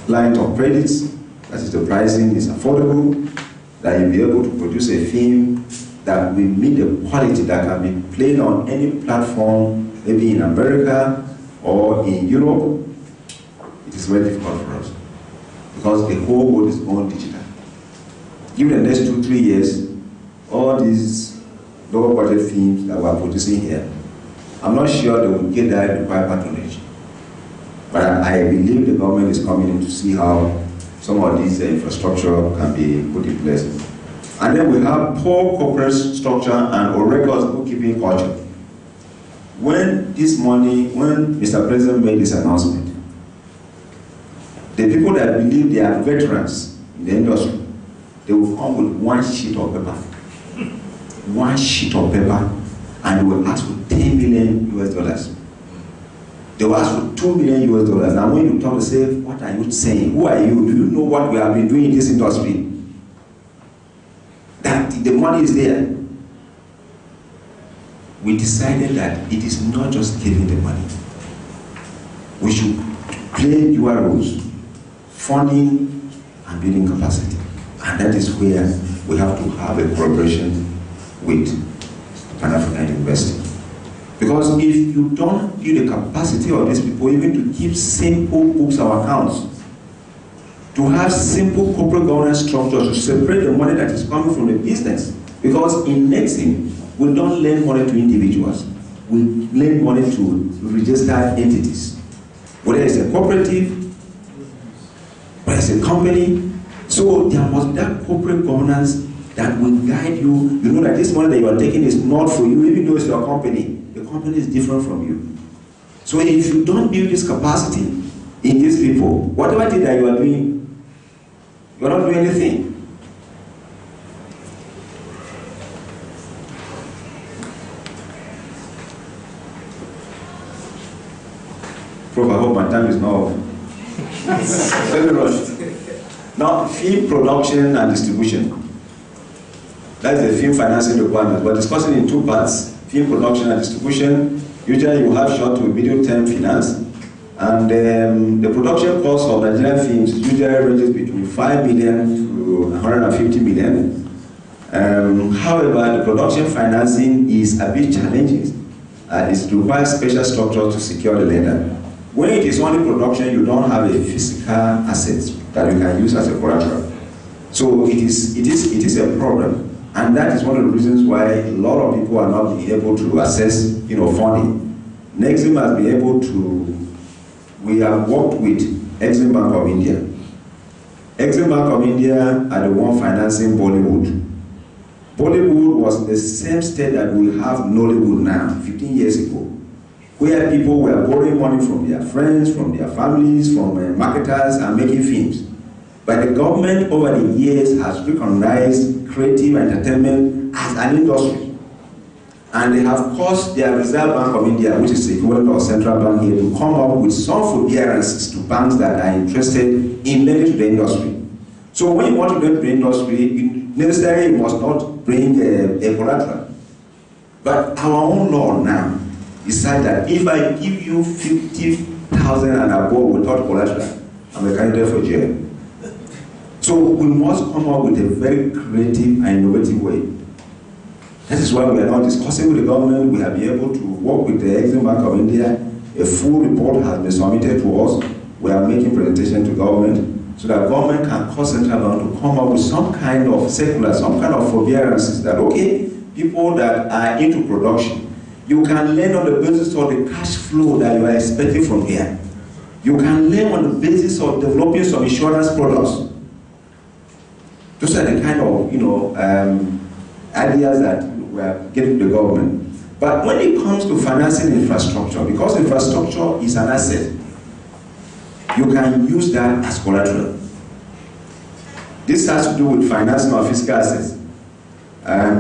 line of credits, that is the pricing is affordable, that you'll be able to produce a film that will meet the quality that can be played on any platform, maybe in America or in Europe, it is very difficult for us because the whole world is going digital. Given the next 2-3 years, all these lower budget films that we're producing here, I'm not sure they will get that required patronage. But I believe the government is coming in to see how some of these infrastructure can be put in place. And then we have poor corporate structure and Oregon's bookkeeping culture. When Mr. President made this announcement, the people that believe they are veterans in the industry, they will come with one sheet of paper. One sheet of paper, and they will ask for $10 million US. They will ask for $2 million US. And when you talk, they say, what are you saying? Who are you? Do you know what we have been doing in this industry? That the money is there. We decided that it is not just giving the money. We should play dual roles, funding and building capacity. And that is where we have to have a collaboration with Pan-African University. Because if you don't build the capacity of these people, even to keep simple books of accounts, to have simple corporate governance structures to separate the money that is coming from the business. Because in Nexim, we don't lend money to individuals. We lend money to registered entities. Whether it's a cooperative, whether it's a company. So there must be that corporate governance that will guide you. You know that this money that you are taking is not for you, even though it's your company. The company is different from you. So if you don't build this capacity in these people, whatever it is that you are doing, you are not doing anything. Prof, I hope my time is not off. Very rushed. Now, film production and distribution. That's the film financing requirement. We're discussing in two parts. Film production and distribution. Usually you have short to medium term finance, and the production cost of Nigerian films usually ranges between 5 million to 150 million. However, the production financing is a bit challenging. It requires special structure to secure the lender. When it is only production, you don't have a physical asset that you can use as a collateral. So it is a problem. And that is one of the reasons why a lot of people are not being able to access, funding. Nexim has been able to, we have worked with Exim Bank of India. Exim Bank of India are the one financing Bollywood. Bollywood was the same state that we have Nollywood now, 15 years ago, where people were borrowing money from their friends, from their families, from marketers, and making films. But the government over the years has recognized creative entertainment as an industry. And they have caused their Reserve Bank of India, which is the equivalent of central bank here, to come up with some forbearances to banks that are interested in lending to the industry. So when you want to lend to the industry, necessarily you must not bring a collateral. But our own law now decides that if I give you 50,000 and above without collateral, I'm a candidate for jail. So we must come up with a very creative and innovative way. That is why we are now discussing with the government. We have been able to work with the Exim Bank of India. A full report has been submitted to us. We are making presentation to government so that government can cause central bank to come up with some kind of circular, some kind of forbearances that, okay, people that are into production, you can lend on the basis of the cash flow that you are expecting from here. You can lend on the basis of developing some insurance products. Those are the kind of, ideas that we are getting to the government. But when it comes to financing infrastructure, because infrastructure is an asset, you can use that as collateral. This has to do with financing of physical assets.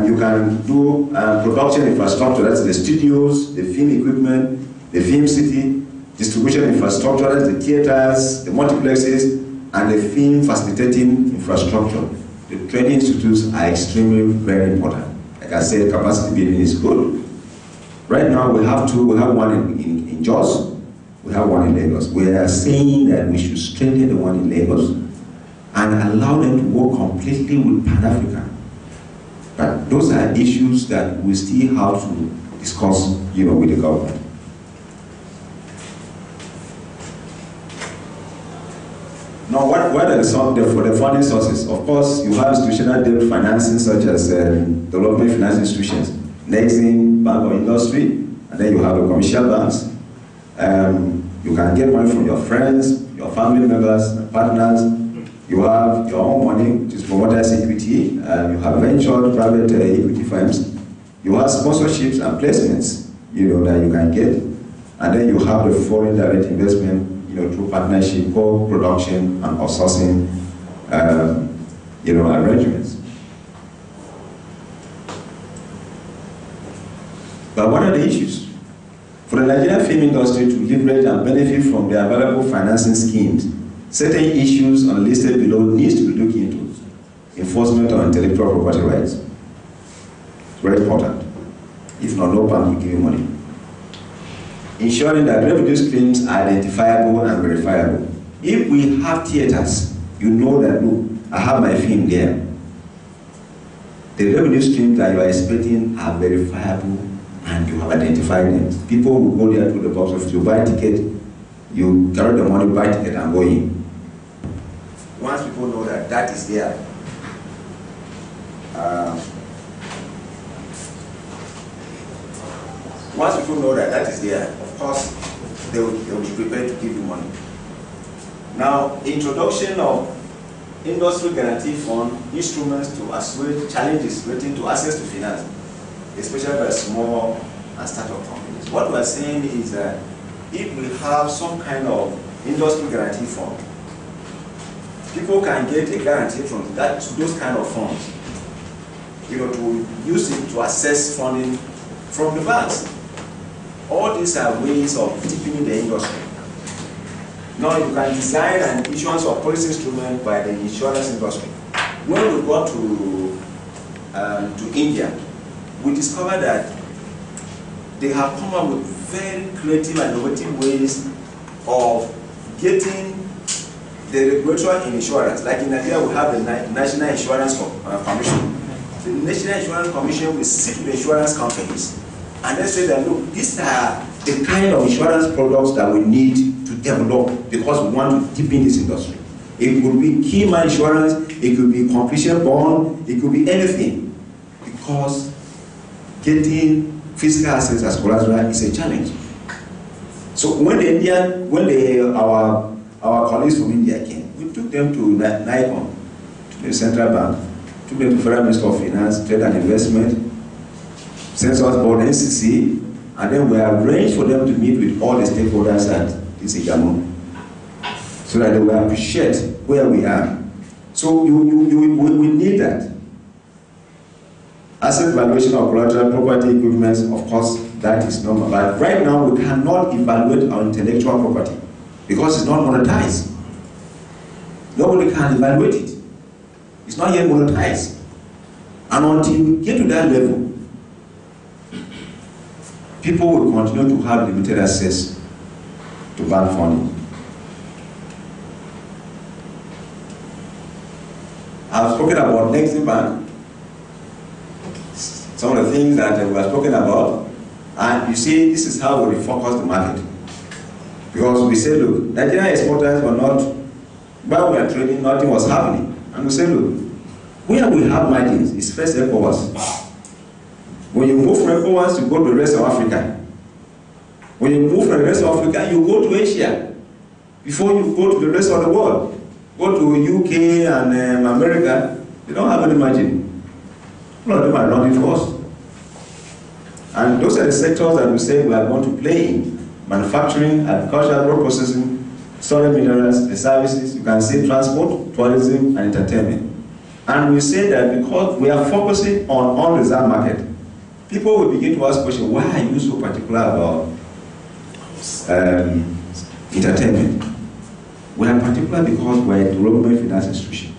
You can do production infrastructure, that's the studios, the film equipment, the film city, distribution infrastructure, that's the theaters, the multiplexes, and the film facilitating infrastructure. The training institutes are extremely very important. Like I said, capacity building is good. Right now we have two. We have one in Jos, we have one in Lagos. We are saying that we should strengthen the one in Lagos and allow them to work completely with Pan-African. But those are issues that we still have to discuss, with the government. Now, what are the funding sources? Of course, you have institutional debt financing such as development finance institutions, Nexim, Bank of Industry, and then you have the commercial banks. You can get money from your friends, your family members, partners. You have your own money, which is promoters equity. You have venture private equity firms. You have sponsorships and placements, that you can get. And then you have the foreign direct investment, through partnership, co-production, and outsourcing, arrangements. But what are the issues? For the Nigerian film industry to leverage and benefit from the available financing schemes, certain issues unlisted below needs to be looked into. Enforcement of intellectual property rights. It's very important. If not, no bank will give you money. Ensuring that revenue streams are identifiable and verifiable. If we have theaters, you know that, look, I have my film there. The revenue streams that you are expecting are verifiable and you have identified them. People will go there to the box office, you buy a ticket, you carry the money, buy a ticket and go in. Once people know that that is there, once people know that that is there, of course, they will be prepared to give you money. Now, introduction of industry guarantee fund instruments to assuage challenges relating to access to finance, especially by small and startup companies. What we are saying is that if we have some kind of industry guarantee fund, people can get a guarantee from those kind of funds, to use it to access funding from the banks. All these are ways of deepening the industry. Now you can design an issuance of policy instrument by the insurance industry. When we got to India, we discovered that they have come up with very creative and innovative ways of getting the regulatory insurance. Like in Nigeria, we have the National Insurance Commission. The National Insurance Commission will seek the insurance companies and then say that, look, these are the kind of insurance products that we need to develop because we want to deepen this industry. It could be key man insurance, it could be completion bond, it could be anything. Because getting physical assets as collateral is a challenge. So when our colleagues from India came, we took them to NICOM, to the central bank, took them to Federal Minister of Finance, Trade and Investment, Census Board, NCC, and then we arranged for them to meet with all the stakeholders at IGAMO, so that they will appreciate where we are. So we need that. Asset valuation of collateral property equipment, of course, that is normal. But right now, we cannot evaluate our intellectual property because it's not monetized. Nobody can evaluate it. It's not yet monetized. And until we get to that level, people will continue to have limited access to bank funding. I've spoken about Nexim Bank, some of the things that we have spoken about, and you see, this is how we refocus the market. Because we say, look, Nigerian exporters were not, while we were trading, nothing was happening. And we say, look, where we have margins is first ECOWAS. When you move from ECOWAS, you go to the rest of Africa. When you move from the rest of Africa, you go to Asia. Before you go to the rest of the world. Go to UK and America, they don't have any margin. A lot of them are running for us. And those are the sectors that we say we are going to play in. Manufacturing, agriculture, road processing, solid minerals, the services, you can say transport, tourism, and entertainment. And we say that because we are focusing on unreserved market, people will begin to ask questions, why are you so particular about entertainment? We are particular because we are a development finance institution.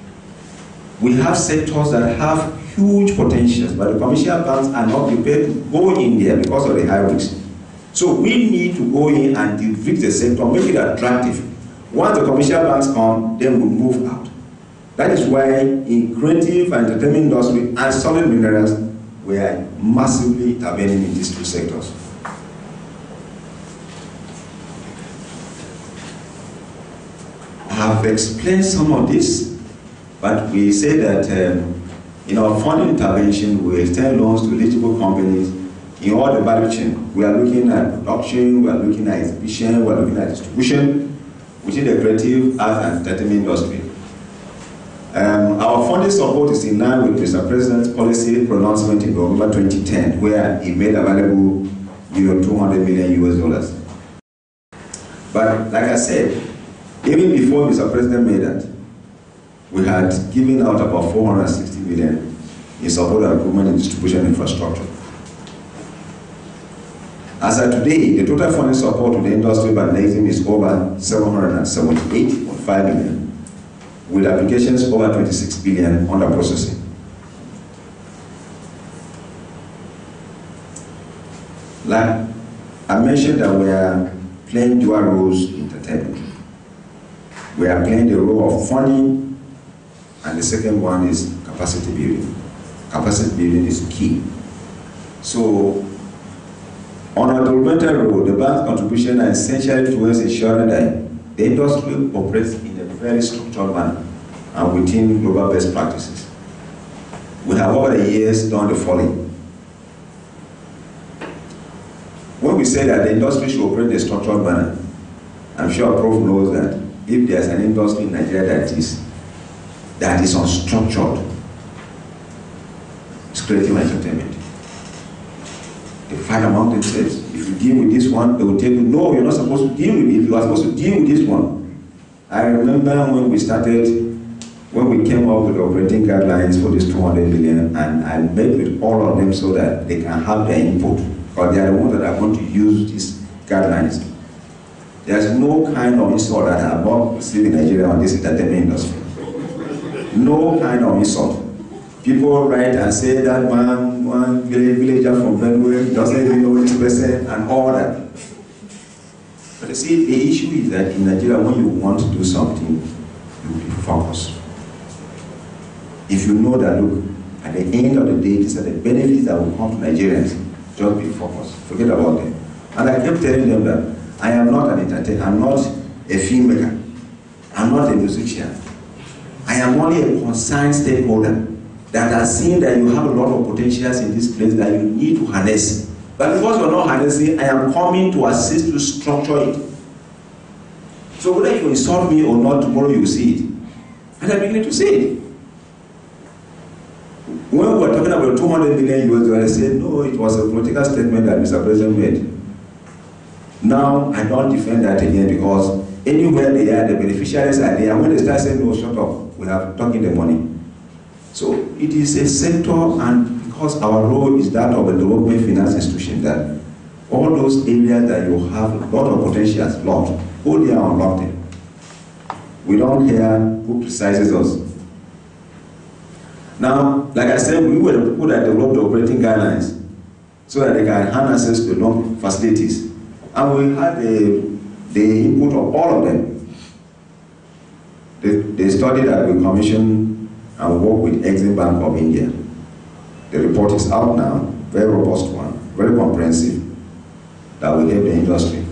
We have sectors that have huge potentials, but the commercial banks are not prepared to go in there because of the high risk. So we need to go in and de-risk the sector, make it attractive. Once the commercial banks come, then we move out. That is why in creative and entertainment industry and solid minerals, we are massively intervening in these two sectors. I have explained some of this, but we say that in our funding intervention, we extend loans to eligible companies in all the value chain. We are looking at production, we are looking at exhibition, we are looking at distribution within the creative arts and entertainment industry. Our funding support is in line with Mr. President's policy pronouncement in November 2010, where he made available $200 million. But like I said, even before Mr. President made that, we had given out about $460 million in support of improvement in distribution infrastructure. As of today, the total funding support to the industry by Nexim is over $778.5 million, with applications over $26 billion under processing. Like I mentioned that we are playing dual roles in entertainment. We are playing the role of funding, and the second one is capacity building. Capacity building is key. So, on our developmental role, the bank's contribution is essential towards ensuring that the industry operates in a very structured manner and within global best practices. We have over the years done the following. When we say that the industry should operate in a structured manner, I'm sure Prof knows that if there's an industry in Nigeria that is unstructured, it's creative entertainment. They fight among themselves. If you deal with this one, they will tell you, no, you're not supposed to deal with it. You are supposed to deal with this one. I remember when we came up with the operating guidelines for this 200 million, and I met with all of them so that they can have their input, because they are the ones that are going to use these guidelines. There's no kind of insult that I have received in Nigeria on this entertainment industry. No kind of insult. People write and say that one villager from Benue doesn't even know this person and all that. But you see, the issue is that in Nigeria, when you want to do something, you be focused. If you know that, look, at the end of the day, these are the benefits that will come to Nigerians, just be focused. Forget about them. And I kept telling them that I am not an entertainer, I'm not a filmmaker, I'm not a musician. I am only a concerned stakeholder that has seen that you have a lot of potentials in this place that you need to harness. But because you're not harnessing, I am coming to assist to structure it. So whether you insult me or not, tomorrow you will see it. And I'm beginning to see it. When we were talking about 200 million US, I said, no, it was a political statement that Mr. President made. Now, I don't defend that again because anywhere they are, the beneficiaries are there. And when they start saying, no, shut up, we have talking the money. So it is a sector, and because our role is that of a development finance institution, that all those areas that you have a lot of potentials locked, go there and unlock them. We don't care who criticizes us. Now, like I said, we were the people that developed the operating guidelines so that they can have access to loan facilities. And we had the input of all of them. The study that we commissioned and worked with Exim Bank of India. The report is out now, very robust one, very comprehensive, that will help the industry.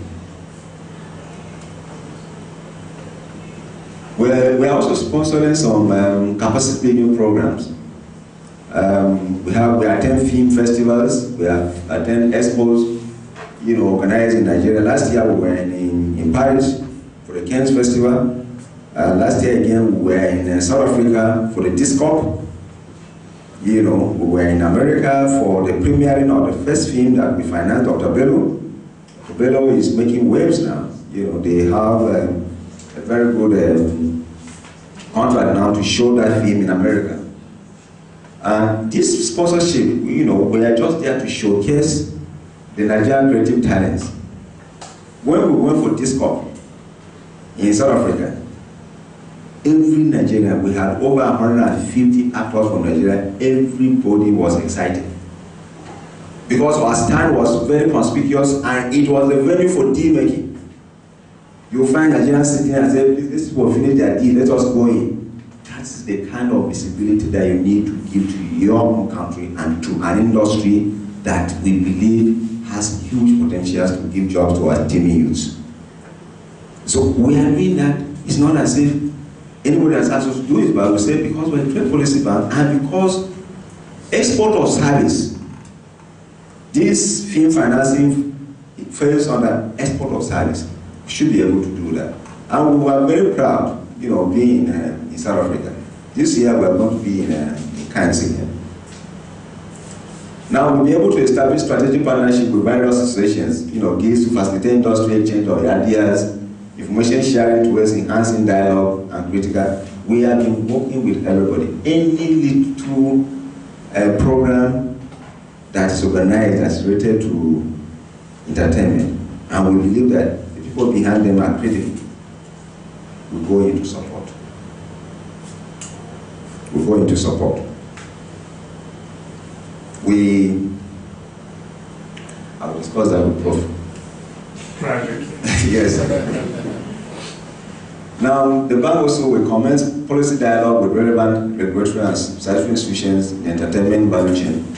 We are also sponsoring some capacity building programs. We attend film festivals, we have attend expos, organized in Nigeria. Last year we were in Paris for the Cannes Festival. Last year again we were in South Africa for the Discop. We were in America for the premiering of the first film that we financed, Dr. Bello. Dr. Bello is making waves now. They have a very good contract now to show that film in America. And this sponsorship, we are just there to showcase the Nigerian creative talents. When we went for Discop in South Africa, every Nigerian, we had over 150 actors from Nigeria, everybody was excited. Because our stand was very conspicuous and it was a venue for deal making. You'll find Nigerians sitting and say, these people finish their deal, let us go in. That's the kind of visibility that you need to give to your own country and to an industry that we believe has huge potentials to give jobs to our teeming youths. So we are doing that. It's not as if anybody has asked us to do it, but we say because we're a trade policy bank and because export of service, this film financing falls under export of service. We should be able to do that. And we were very proud, being in South Africa. This year we are going to be in Cannes again. Now we'll be able to establish strategic partnership with various associations, gives to facilitate industry exchange of ideas, information sharing towards enhancing dialogue and critical. We have been working with everybody. Any little program that is organized, that's related to entertainment, and we believe that the people behind them are critical, we go into support. We go into support. I'll discuss that with Prof. Project. Yes. Now, the bank also will commence policy dialogue with relevant regulatory and statutory institutions in the entertainment value chain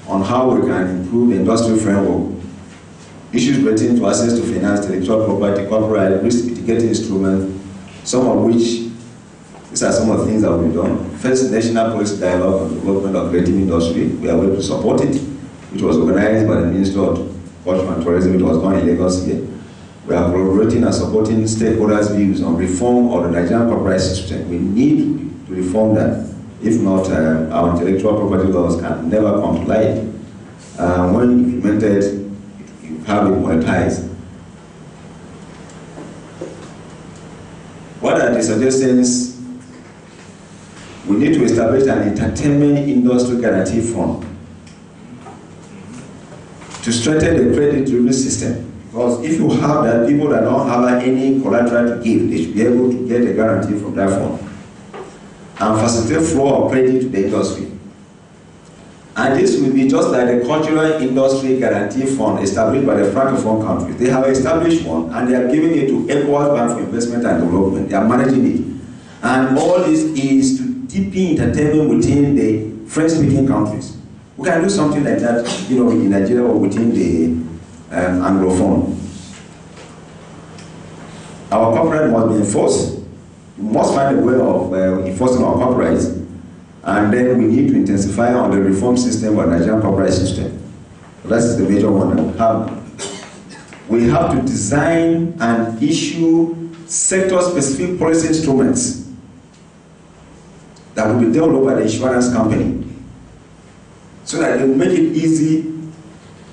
on how we can improve the industrial framework, issues relating to access to finance, intellectual property, copyright, risk mitigating instruments, some of which, these are some of the things that we've done. First, national policy dialogue on the development of creative industry. We are able to support it. It was organized by the Ministry of Culture and Tourism. It was done in Lagos here. We are collaborating and supporting stakeholders' views on reform of the Nigerian copyright system. We need to reform that. If not, our intellectual property laws can never come to light. When implemented, you have it monetized. What are the suggestions? We need to establish an entertainment industry guarantee fund to strengthen the credit-driven system. Because if you have that, people that don't have any collateral to give, they should be able to get a guarantee from that fund and facilitate flow of credit to the industry. And this will be just like the Cultural Industry Guarantee Fund established by the Francophone countries. They have established one and they are giving it to ECOWAS Bank for Investment and Development. They are managing it. And all this is to deepen entertainment within the French-speaking countries. We can do something like that, in Nigeria or within the Anglophone. Our copyright must be enforced. We must find a way of enforcing our copyrights. And then we need to intensify on the reform system or Nigerian copyright system. That's the major one that we have now. We have to design and issue sector-specific policy instruments that will be developed by the insurance company so that it will make it easy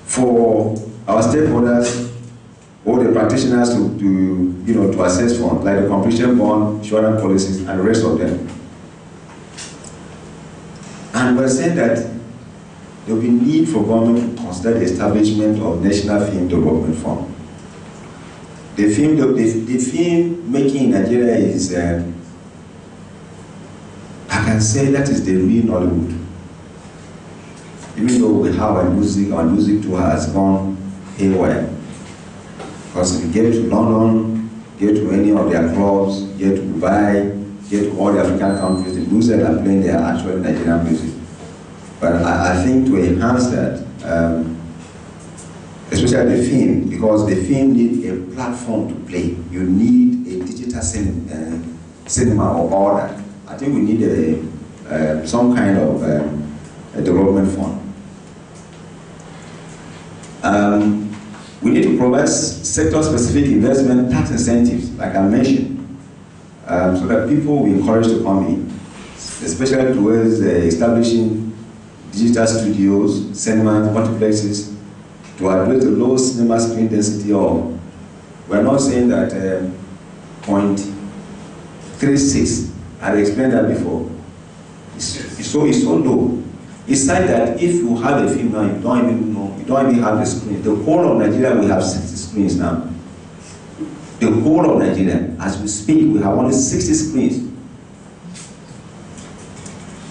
for our stakeholders or the practitioners to assess funds, like the completion bond, insurance policies, and the rest of them. And we're saying that there will be need for government to consider the establishment of National Film Development Fund. The film making in Nigeria is, I can say that is the real Nollywood. Even though we have our music too has gone haywire. Because if you get to London, get to any of their clubs, get to Dubai, get to all the African countries, the music that are playing there are actually Nigerian music. But I think to enhance that, especially the film, because the film needs a platform to play. You need a digital cinema or order. I think we need some kind of a development fund. We need to provide sector-specific investment tax incentives, like I mentioned, so that people will be encouraged to come in, especially towards establishing digital studios, cinemas, multiplexes, to address the low cinema screen density of, we're not saying that 0.36, I explained that before. It's so low. It's like that if you have a film now, you don't even have the screen. The whole of Nigeria will have 60 screens now. The whole of Nigeria, as we speak, we have only 60 screens.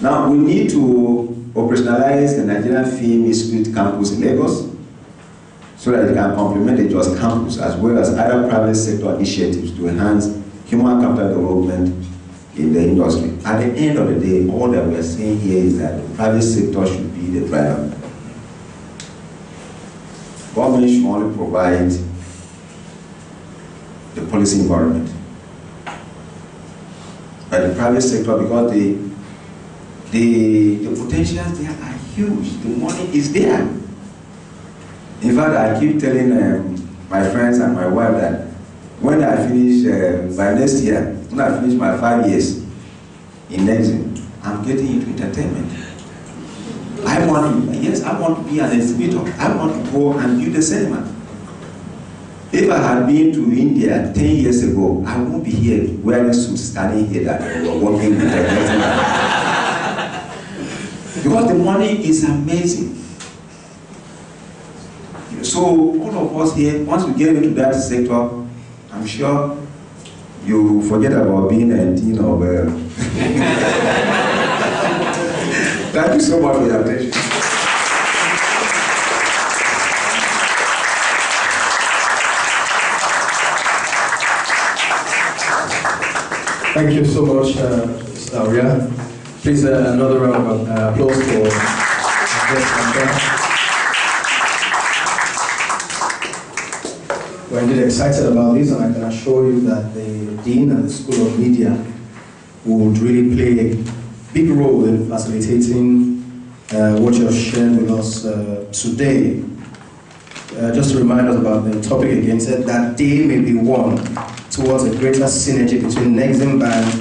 Now we need to operationalize the Nigerian Film Institute campus in Lagos so that it can complement the JOS campus as well as other private sector initiatives to enhance human capital development in the industry. At the end of the day, all that we are saying here is that the private sector should be the driver. Government should only provide the policy environment. But the private sector, because the potentials there are huge. The money is there. In fact, I keep telling my friends and my wife that when I finish, by next year, when I finish my 5 years in Nexim, I'm getting into entertainment. I want to be an exhibitor. I want to go and build a cinema. If I had been to India 10 years ago, I won't be here wearing suits, standing here that we're working with because the money is amazing. So all of us here, once we get into that sector, I'm sure you forget about being a dean of Thank you so much for your attention. Thank you so much, Mr. Auria. Please, another round of applause for our guest. We're indeed excited about this, and I can assure you that the Dean and the School of Media would really play a big role in facilitating what you have shared with us today. Just to remind us about the topic again, said that day may be won towards a greater synergy between Nexim Bank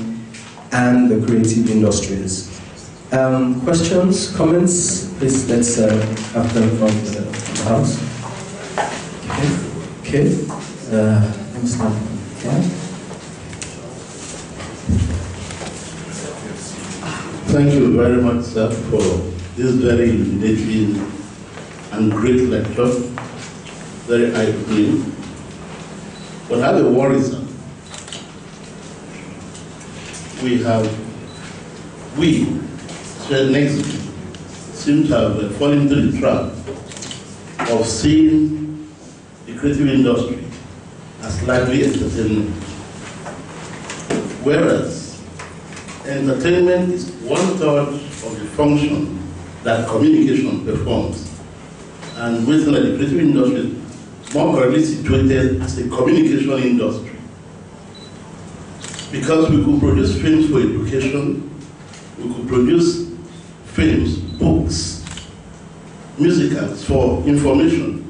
and the creative industries. Questions, comments? Please, let's have them from the house. Okay. Thank you very much, sir, for this very illuminating and great lecture. Very eye-opening. But as a worrisome, we, Nexim, seem to have fallen into the trap of seeing the creative industry as lively entertainment. Whereas entertainment is 1/3 of the function that communication performs. And we think that the creative industry is more correctly situated as a communication industry. Because we could produce films for education, we could produce films, books, musicals for information.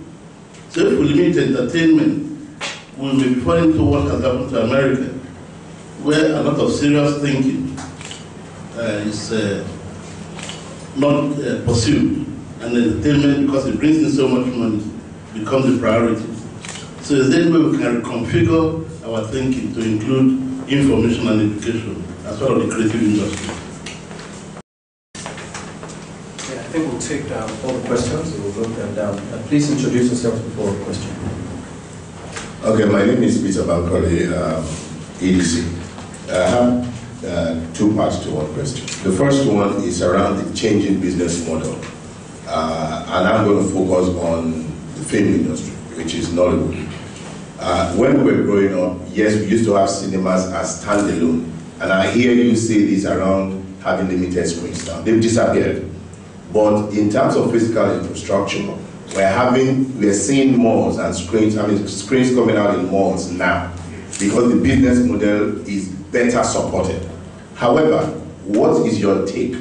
So if we limit entertainment, we will be falling into what has happened to America, where a lot of serious thinking is not pursued, and entertainment, because it brings in so much money, becomes the priority. So is there a way we can reconfigure our thinking to include information and education as well as the creative industry? Yeah, I think we'll take all the questions, and we'll note them down. Please introduce yourself before the question. Okay, my name is Peter Bankole, EDC. I have two parts to one question. The first one is around the changing business model. And I'm going to focus on the film industry, which is Nollywood. When we were growing up, yes, we used to have cinemas as standalone. And I hear you say this around having limited screens now. They've disappeared. But in terms of physical infrastructure, we're seeing malls and screens, screens coming out in malls now, because the business model is better supported. However, what is your take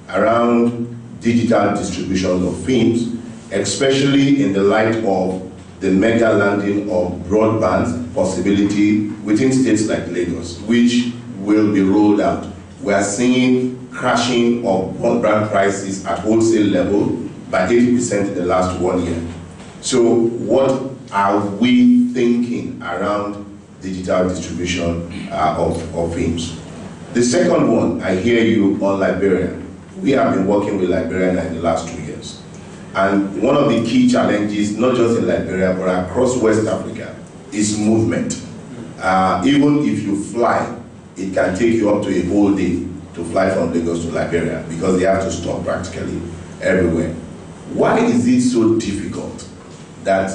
around digital distribution of films, especially in the light of the mega landing of broadband possibility within states like Lagos, which will be rolled out? We are seeing crashing of broadband prices at wholesale level by 80% in the last 1 year. So what are we thinking around digital distribution of films? The second one, I hear you on Liberia. We have been working with Liberia in the last 2 years. And one of the key challenges, not just in Liberia, but across West Africa, is movement. Even if you fly, it can take you up to a whole day to fly from Lagos to Liberia, because they have to stop practically everywhere. Why is it so difficult that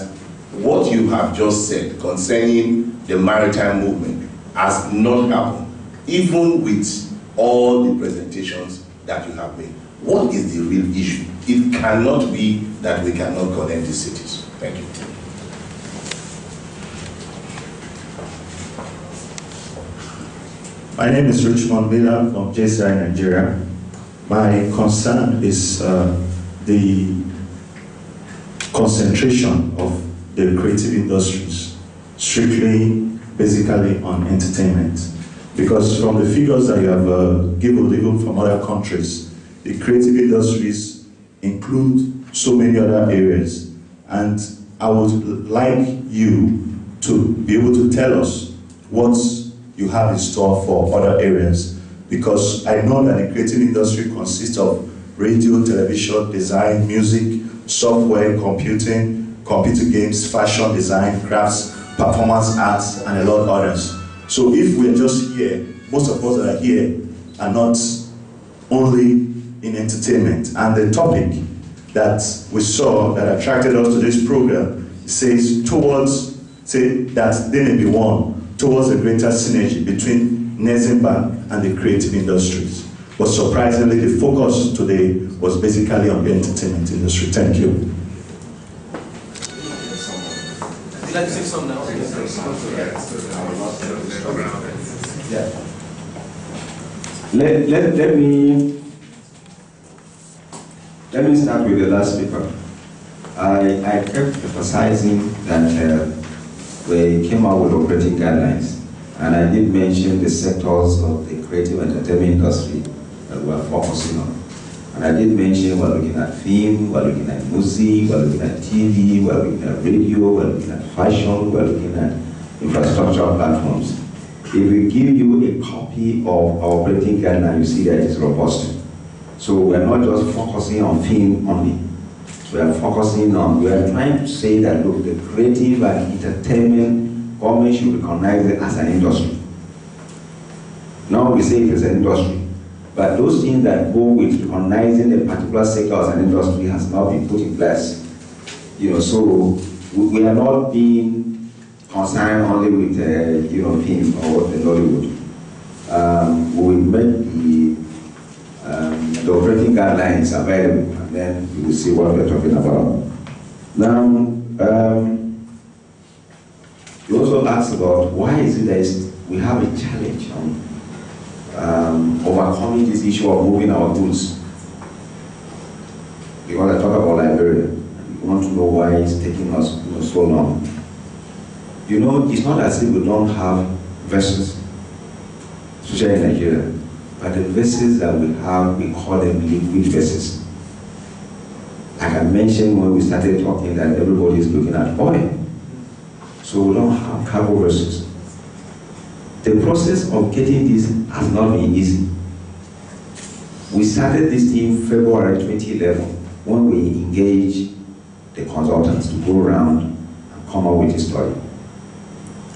what you have just said concerning the maritime movement has not happened, even with all the presentations that you have made? What is the real issue? It cannot be that we cannot connect the cities. Thank you. My name is Richmond Miller from JCI Nigeria. My concern is the concentration of the creative industries strictly, basically on entertainment. Because from the figures that you have given, even from other countries, the creative industries include so many other areas. And I would like you to be able to tell us what you have in store for other areas. Because I know that the creative industry consists of radio, television, design, music, software, computing, computer games, fashion design, crafts, performance arts, and a lot of others. So if we're just here, most of us that are here are not only in entertainment. And the topic that we saw that attracted us to this program says that they may be one towards a greater synergy between NESIMBA and the creative industries. But surprisingly, the focus today was basically on the entertainment industry. Thank you. Let's say some now. Yeah. Let me start with the last speaker. I kept emphasizing that we came out with operating guidelines, and I did mention the sectors of the creative entertainment industry that we are focusing on. And I did mention we're looking at film, we're looking at music, we're looking at TV, we're looking at radio, we're looking at fashion, we're looking at infrastructure platforms. If we give you a copy of our operating guideline, you see that it's robust. So we're not just focusing on film only. We are trying to say that, look, the creative and entertainment, government should recognize it as an industry. Now we say it is an industry. But those things that go with recognizing a particular sector as an industry has not been put in place. So we are not being concerned only with film or the Nollywood. We will make the operating guidelines available, and then you will see what we're talking about. Now, you also asked about why is it that we have a challenge on overcoming this issue of moving our goods. Because I talk about Liberia, you want to know why it's taking us so long. It's not as if we don't have vessels, especially in Nigeria, but the vessels that we have, we call them liquid vessels. Like I mentioned when we started talking that everybody is looking at oil. So we don't have cargo vessels. The process of getting this has not been easy. We started this in February 2011 when we engaged the consultants to go around and come up with a study.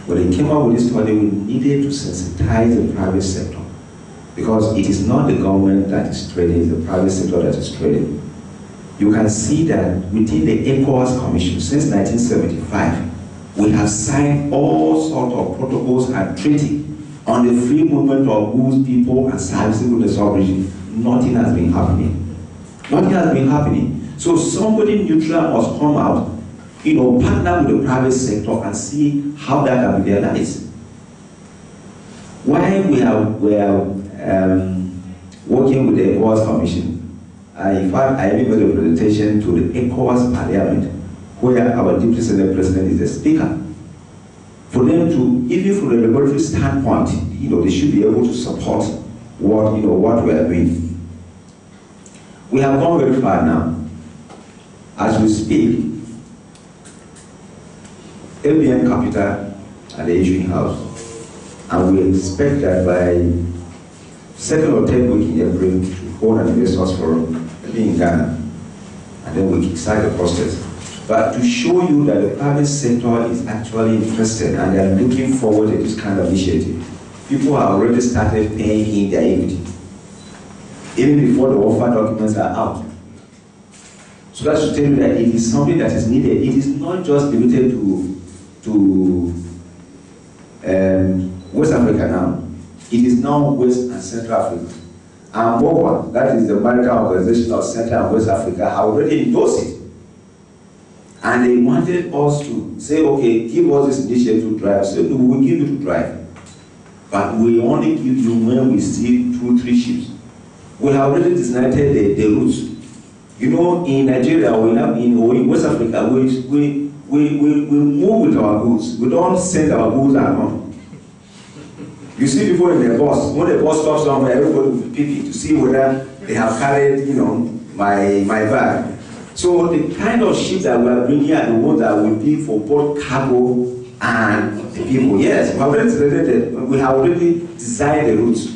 When they came up with this study, we needed to sensitize the private sector because it is not the government that is trading, it's the private sector that is trading. You can see that within the ECOWAS Commission since 1975, we have signed all sorts of protocols and treaties on the free movement of goods, people, and services with the sub-region. Nothing has been happening. Nothing has been happening. So somebody neutral must come out, partner with the private sector and see how that can be realized. While we are working with the ECOWAS Commission, in fact, I even made a presentation to the ECOWAS Parliament, where our Deputy Senate President is the Speaker. For them to, even from a regulatory standpoint, they should be able to support what we are doing. We have gone very far now. As we speak, LBN Capital at the issuing house, and we expect that by second or third week in April to hold an investors forum in Ghana, and then we kickstart the process. But to show you that the private sector is actually interested and they are looking forward to this kind of initiative, people have already started paying in their equity, even before the offer documents are out. So that should tell you that it is something that is needed. It is not just limited to West Africa now. It is now West and Central Africa. And MOWA, that is the Maritime Organization of Central and West Africa, have already endorsed it. And they wanted us to say, okay, give us this initiative to drive. So we will give you to drive. But we only give you when we see 2-3 ships. We have already designated the routes. In Nigeria or in West Africa, we move with our goods. We don't send our goods along. You see people in the bus, when the bus stops somewhere, everybody will be peeping to see whether they have carried, my bag. So the kind of ships that we are bringing are the ones that will be for both cargo and the people. Yes, we have already designed the routes.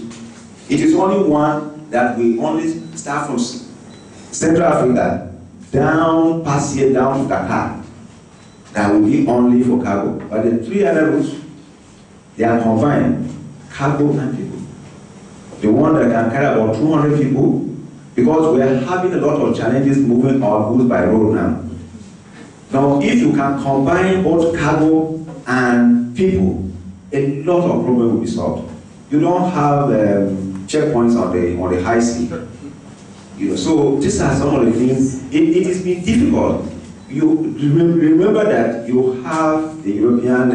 It is only one that we only start from Central Africa down past here down to Dakar. That will be only for cargo. But the 3 other routes, they are combined, cargo and people. The one that can carry about 200 people, because we are having a lot of challenges moving our goods by road now. Now, if you can combine both cargo and people, a lot of problems will be solved. You don't have checkpoints on the high sea. So these are some of the things. It has been difficult. You remember that you have the European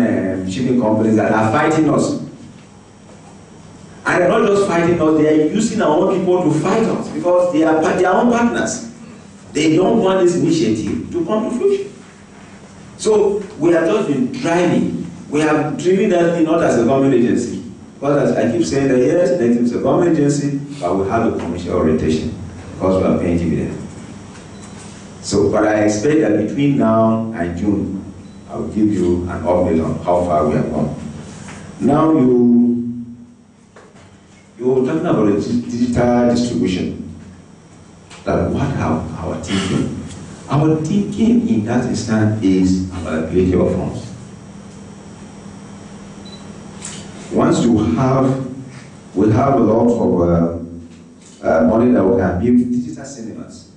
shipping companies that are fighting us. And they're not just fighting us, they are using our own people to fight us because they are their own partners. They don't want this initiative to come to fruition. So we have just been driving. We have driven that not as a government agency. Because as I keep saying that yes, it is a government agency, but we have a commercial orientation because we are paying dividends. So, but I expect that between now and June, I will give you an update on how far we have gone. Now you're talking about digital distribution. That what our thinking? Our thinking in that instance is availability of funds. Once we have a lot of money that we can build digital cinemas.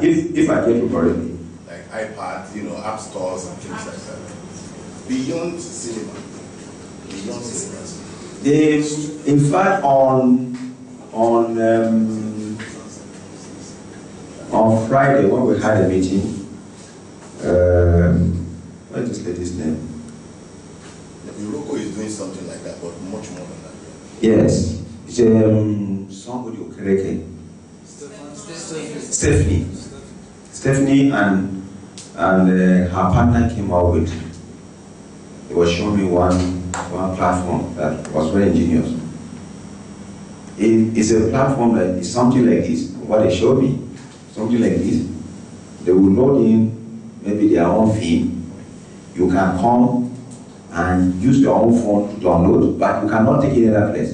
If I get to correctly. Like iPad, app stores and things like that. Beyond cinema. Beyond cinemas. In fact, on Friday when we had a meeting, what is this lady's name? Morocco is doing something like that, but much more than that. Yes, it's somebody Okereke. Stephanie and her partner came out with. He was showing me one platform that was very ingenious. It's a platform that is something like this. What they showed me, something like this. They will load in maybe their own film. You can come and use your own phone to download, but you cannot take it another place.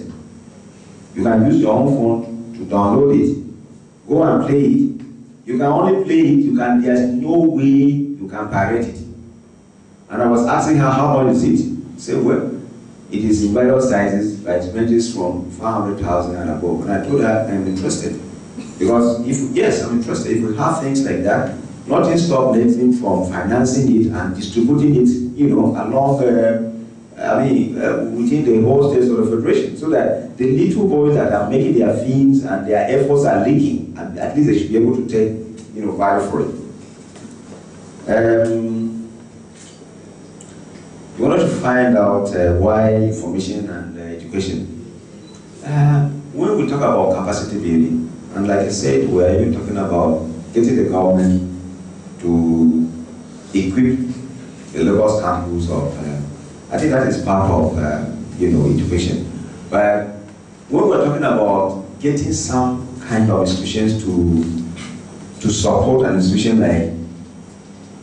You can use your own phone to download it, go and play it. You can only play it, there's no way you can pirate it. And I was asking her, how much is it? She said, well, it is in various sizes, but it ranges from 500,000 and above. And I told her I'm interested. Because yes, I'm interested. If we have things like that, nothing stops them from financing it and distributing it, along within the whole state of the federation, so that the little boys that are making their films and their efforts are leaking, and at least they should be able to take, value for it. You wanted to find out why information and education. When we talk about capacity building, and like I said, we're even talking about getting the government to equip the Lagos campus of, I think that is part of, education. But when we're talking about getting some kind of institutions to support an institution like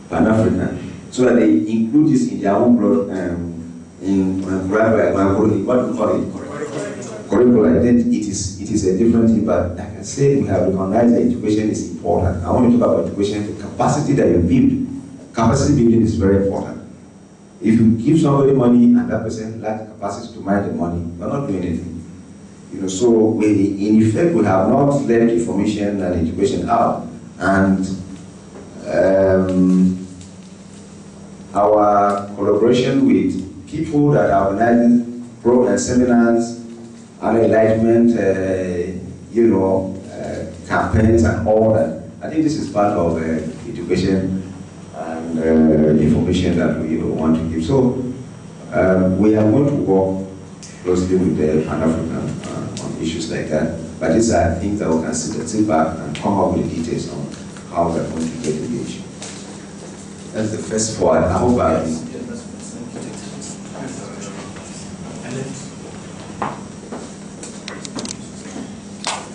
Pan-African, so that they include this in their own curriculum, then it is a different thing. But like I said, we have recognized that education is important. I want to talk about education, the capacity that you build. Capacity building is very important. If you give somebody money and that person lacks the capacity to manage the money, you're not doing anything. So in effect, we have not left information and education out. And our collaboration with people that are organizing programs, seminars, and enlightenment, campaigns and all that. I think this is part of education and information that we want to give. So we are going to work closely with the Pan-African on issues like that. But these are things that we can sit back and come up with details on how we're going to get engaged. That's the first part. I hope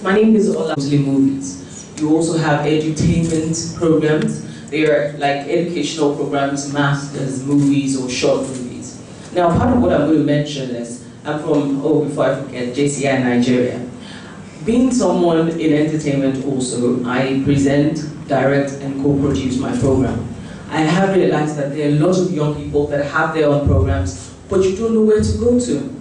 My name is Ola Muslim Movies. You also have edutainment programs. They are like educational programs, masters, movies, or short movies. Now, part of what I'm going to mention is, I'm from, before I forget, JCI Nigeria. Being someone in entertainment also, I present, direct, and co-produce my program. I have realized that there are lots of young people that have their own programs, but you don't know where to go to.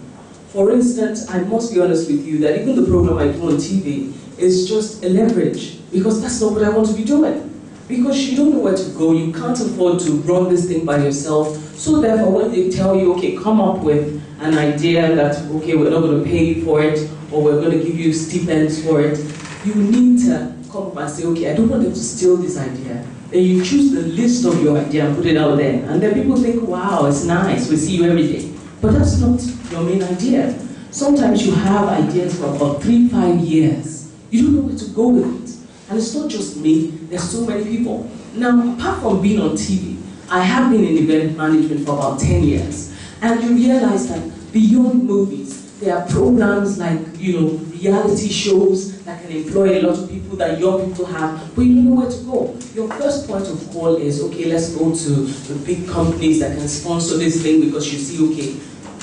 For instance, I must be honest with you that even the program I do on TV is just a leverage, because that's not what I want to be doing. Because you don't know where to go, you can't afford to run this thing by yourself. So therefore, when they tell you, okay, come up with an idea that, okay, we're not going to pay you for it, or we're going to give you stipends for it, you need to come up and say, okay, I don't want them to steal this idea. Then you choose the list of your idea and put it out there. And then people think, wow, it's nice, we see you every day. But that's not your main idea. Sometimes you have ideas for about 3-5 years. You don't know where to go with it. And it's not just me, there's so many people. Now, apart from being on TV, I have been in event management for about 10 years. And you realize that beyond movies, there are programs like, reality shows that can employ a lot of people that young people have, but you don't know where to go. Your first point of call is, okay, let's go to the big companies that can sponsor this thing, because you see, okay,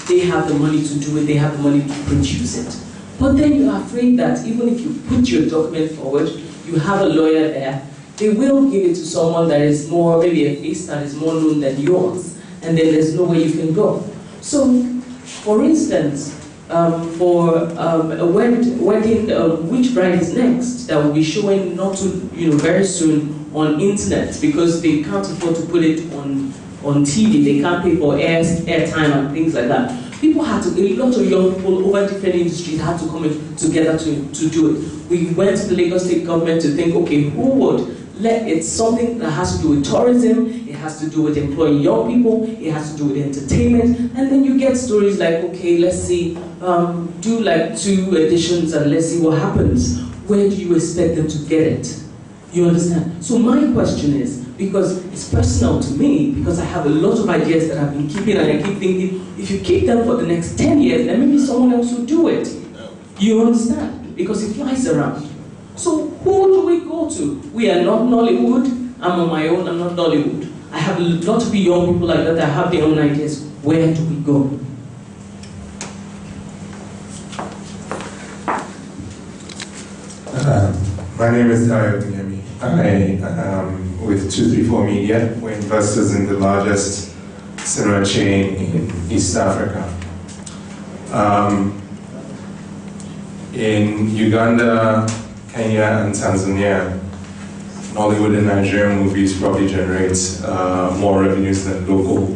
they have the money to do it, they have the money to produce it. But then you're afraid that even if you put your document forward, you have a lawyer there, they will give it to someone that is more, maybe a face that is more known than yours, and then there's no way you can go. So, for instance, for a wedding, Which Bride is Next, that will be showing very soon on internet, because they can't afford to put it on TV. They can't pay for airtime and things like that. People had to, a lot of young people over different industries had to come in together to do it. We went to the Lagos State government to think, okay, who would it's something that has to do with tourism, it has to do with employing young people, it has to do with entertainment, and then you get stories like, okay, let's see, do like 2 editions and let's see what happens. Where do you expect them to get it? You understand? So my question is, because it's personal to me, because I have a lot of ideas that I've been keeping, and I keep thinking, if you keep them for the next 10 years, then maybe someone else will do it. You understand? Because it flies around. So who do we go to? We are not Nollywood. I'm on my own, I'm not Nollywood. I have a lot of young people like that that have their own ideas. Where do we go? My name is Dario Bunyemi. I am with 234 Media. We're investors in the largest cinema chain in East Africa. In Uganda, Kenya, and Tanzania, Nollywood and Nigerian movies probably generate more revenues than local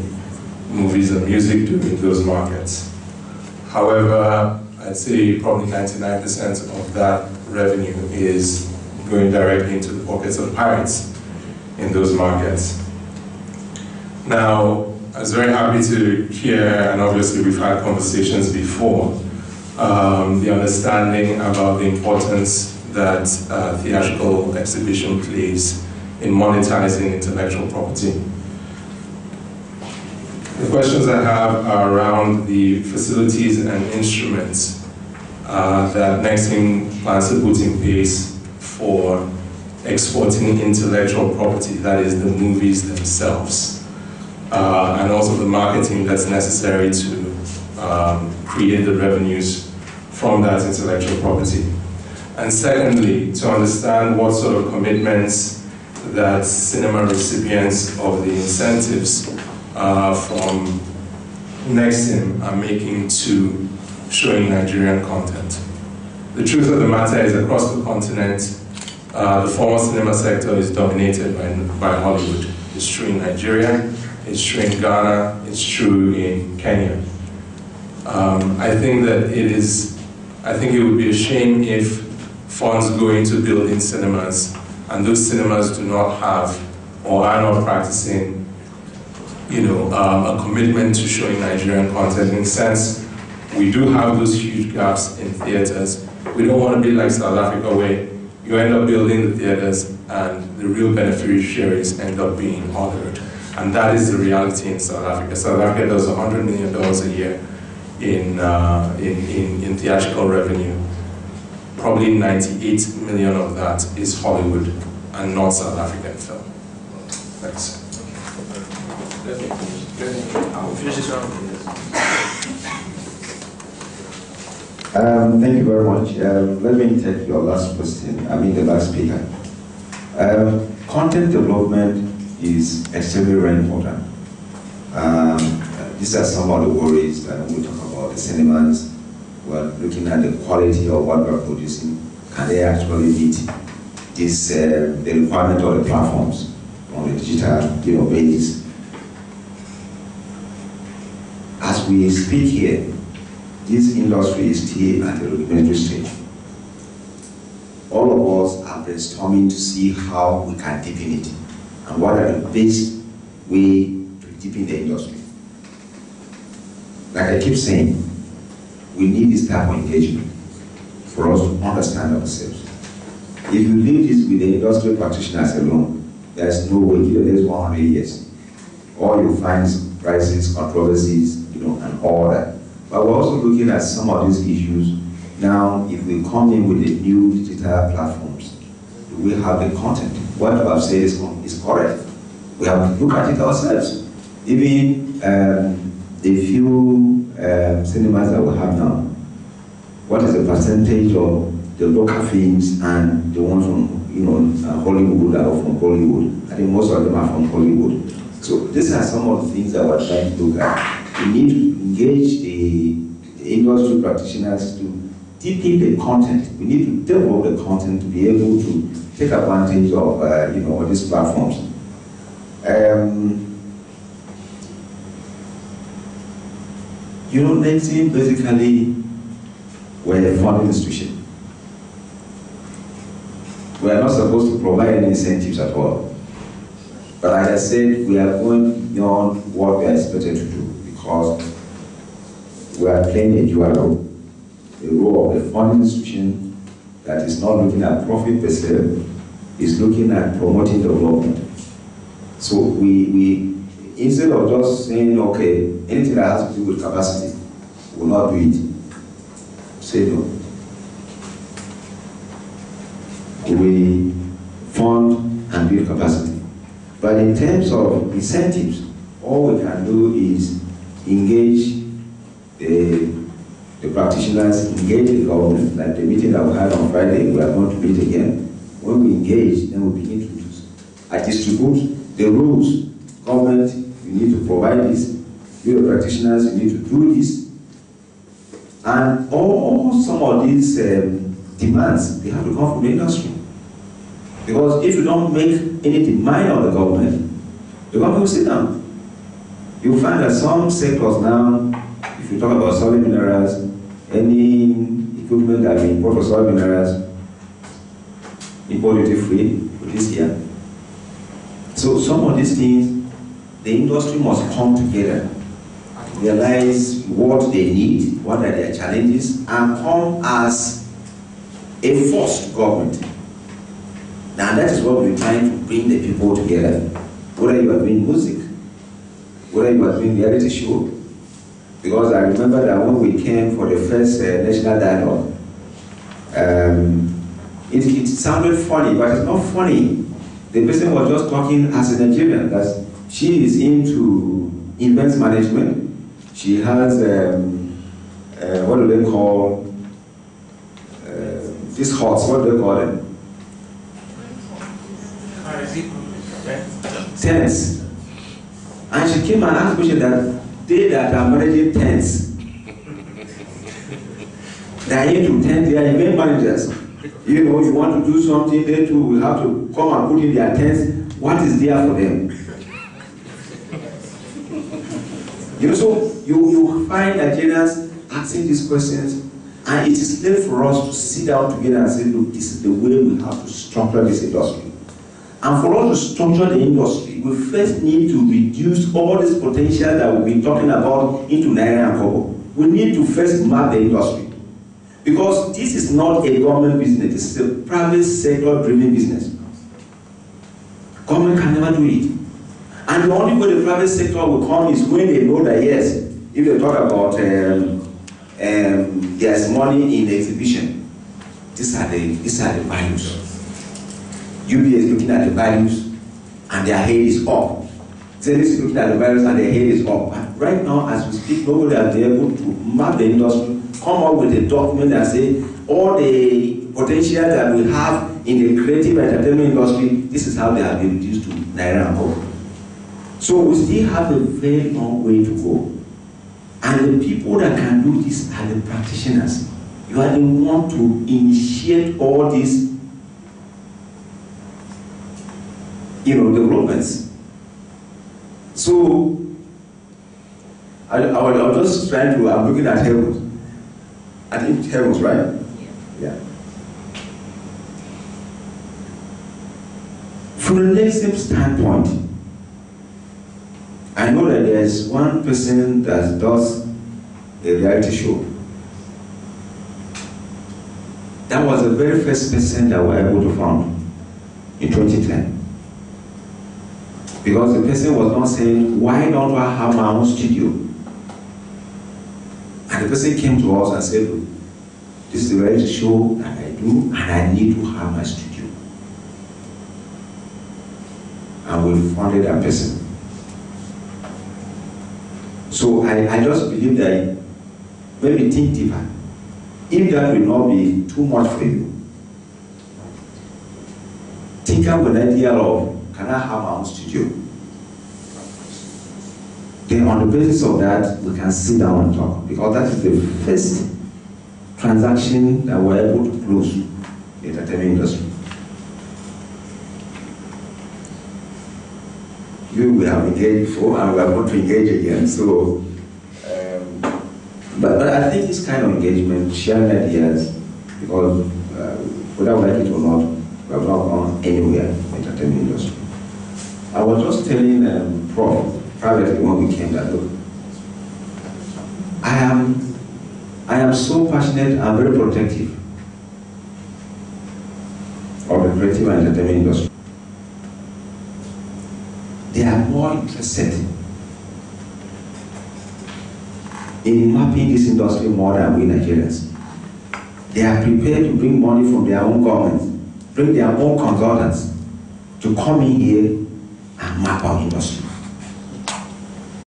movies and music do in those markets. However, I'd say probably 99% of that revenue is going directly into the pockets of pirates in those markets. Now, I was very happy to hear, and obviously we've had conversations before, the understanding about the importance that theatrical exhibition plays in monetizing intellectual property. The questions I have are around the facilities and instruments that Nexim plans to put in place for exporting intellectual property, that is the movies themselves, and also the marketing that's necessary to create the revenues from that intellectual property. And secondly, to understand what sort of commitments that cinema recipients of the incentives from Nexim are making to showing Nigerian content. The truth of the matter is, across the continent, the formal cinema sector is dominated by Hollywood. It's true in Nigeria, it's true in Ghana, it's true in Kenya. I think it would be a shame if funds go into building cinemas and those cinemas do not have or are not practicing, a commitment to showing Nigerian content. In a sense, we do have those huge gaps in theaters. We don't want to be like South Africa, where you end up building the theaters and the real beneficiaries end up being Hollywood. And that is the reality in South Africa. South Africa does $100 million a year in theatrical revenue. Probably 98 million of that is Hollywood and not South African film. Thanks. I'll finish this round. Thank you very much. Let me take your last question, the last speaker. Content development is extremely very important. These are some of the worries that we talk about the cinemas. We're looking at the quality of what we're producing. Can they actually meet this, the requirement of the platforms on the digital basis? As we speak here, this industry is still at the rudimentary stage. All of us are brainstorming to see how we can deepen it and what are the best way to deepen the industry. Like I keep saying, we need this type of engagement for us to understand ourselves. If you leave this with the industry practitioners alone, there's no way to do this 100 years. All you find is crises, controversies, and all that. But we're also looking at some of these issues. Now, if we come in with the new digital platforms, do we have the content? What I've said is correct. We have to look at it ourselves. Even the few cinemas that we have now, what is the percentage of the local films and the ones from Hollywood that are from Hollywood? I think most of them are from Hollywood. So these are some of the things that we're trying to look at. We need to engage the industry practitioners to deepen the content. We need to develop the content to be able to take advantage of you know, these platforms. You know, Nexim basically we're a funding institution. We are not supposed to provide any incentives at all. But like I said, we are going beyond what we are expected to do because we are playing a dual role. The role of a funding institution that is not looking at profit per se, is looking at promoting development. So we instead of just saying, okay, anything that has to do with capacity, we will not do it. Say no. We fund and build capacity. But in terms of incentives, all we can do is engage the practitioners, engage the government. Like the meeting that we had on Friday, we are going to meet again. When we engage, then we begin to distribute the rules. Government, you need to provide this. You, the practitioners, you need to do this. And all some of these demands, they have to come from the industry. Because if you don't make any demand on the government will sit down. You'll find that some sectors now, if you talk about solid minerals, any equipment that we import for solid minerals, import duty free for this year. So some of these things, the industry must come together, realize what they need, what are their challenges, and come as a force to government. Now that is what we're trying to bring the people together. Whether you are doing music, whether you are doing reality show. Because I remember that when we came for the first national dialogue, it sounded funny, but it's not funny. The person was just talking as a Nigerian, that she is into events management. She has, what do they call, these huts, what do they call them? Tents. And she came and asked me that they that are managing tents, they are into tents, they are event managers. You know, you want to do something, they too will have to come and put in their tents. What is there for them? You know, so you find Nigerians asking these questions, and it is left for us to sit down together and say, look, this is the way we have to structure this industry. And for us to structure the industry, we first need to reduce all this potential that we've been talking about into Naira and Kobo. We need to first map the industry. Because this is not a government business, this is a private sector driven business. Government can never do it. And the only way the private sector will come is when they know that, yes, if they talk about there's money in the exhibition, these are the values. UBA is looking at the values and their head is up. Zenith is looking at the values and their head is up. But right now, as we speak, nobody has been able to map the industry, come up with a document that say all the potential that we have in the creative entertainment industry, this is how they have been reduced to Naira and Kobo. So we still have a very long way to go. And the people that can do this are the practitioners. You are the one to initiate all these, developments. So I was just trying to, I'm looking at Heavens. I think Heavens, right? Yeah. From the Nexim standpoint, I know that there's one person that does a reality show. That was the very first person that we were able to found in 2010. Because the person was not saying, why don't I have my own studio? And the person came to us and said, look, this is the reality show that I do, and I need to have my studio. And we funded that person. So I just believe that maybe think deeper. If that will not be too much for you, think up with an idea of, can I have my own studio? Then on the basis of that, we can sit down and talk, because that is the first transaction that we're able to close in the entertainment industry. We have engaged before and we are going to engage again. So, but I think this kind of engagement, sharing ideas, because whether we like it or not, we have not gone anywhere in the entertainment industry. I was just telling Prof privately when we came that, look, I am so passionate and very protective of the creative and entertainment industry. They are more interested in mapping this industry more than we Nigerians. They are prepared to bring money from their own government, bring their own consultants to come in here and map our industry.